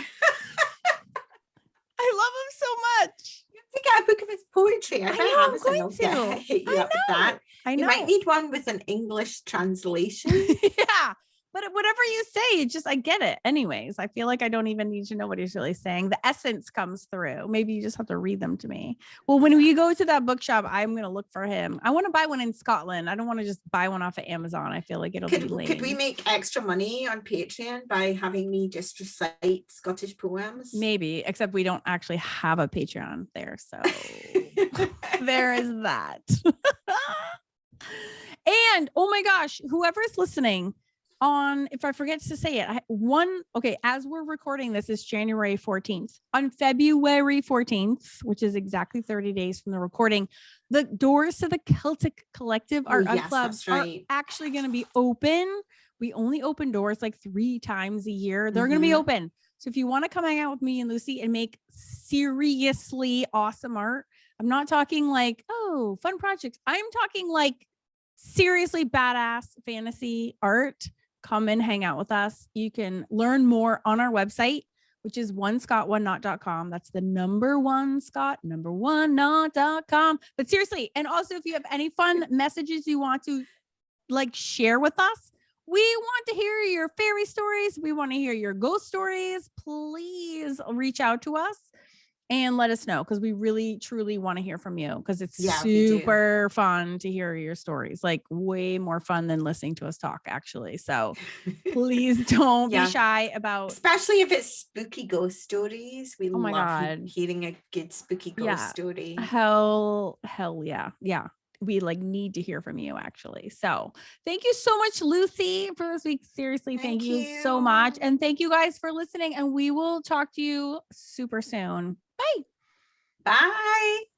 I love him so much. You have to get a book of his poetry. I bet Amazon will hit you up with that. I know. You might need one with an English translation. Yeah. But whatever you say, I get it. Anyways, I feel like I don't even need to know what he's really saying. The essence comes through. Maybe you just have to read them to me. Well, when you go to that bookshop, I'm going to look for him. I want to buy one in Scotland. I don't want to just buy one off of Amazon. I feel like it'll be lame. Could we make extra money on Patreon by having me just recite Scottish poems? Maybe, except we don't actually have a Patreon there. So there is that. And oh my gosh, whoever's listening, if I forget to say it, as we're recording this is January 14th. On February 14th, which is exactly 30 days from the recording, the doors to the Celtic Collective Art Club are actually going to be open. We only open doors like 3 times a year. They're going to be open. So if you want to come hang out with me and Lucy and make seriously awesome art, I'm not talking like, oh, fun projects. I'm talking like seriously badass fantasy art. Come and hang out with us. You can learn more on our website, which is onescot1not.com. That's the number 1 Scott, number 1 not.com. But seriously, and also if you have any fun messages you want to share with us, we want to hear your fairy stories. We want to hear your ghost stories. Please reach out to us and let us know, because we really truly want to hear from you, because it's super fun to hear your stories, like way more fun than listening to us talk, actually. So please don't be shy about, especially if it's spooky ghost stories. We love hearing a good spooky ghost story. Hell yeah. We need to hear from you, actually. So thank you so much, Lucy, for this week. Seriously, thank you so much. And thank you guys for listening. And we will talk to you super soon. Bye. Bye.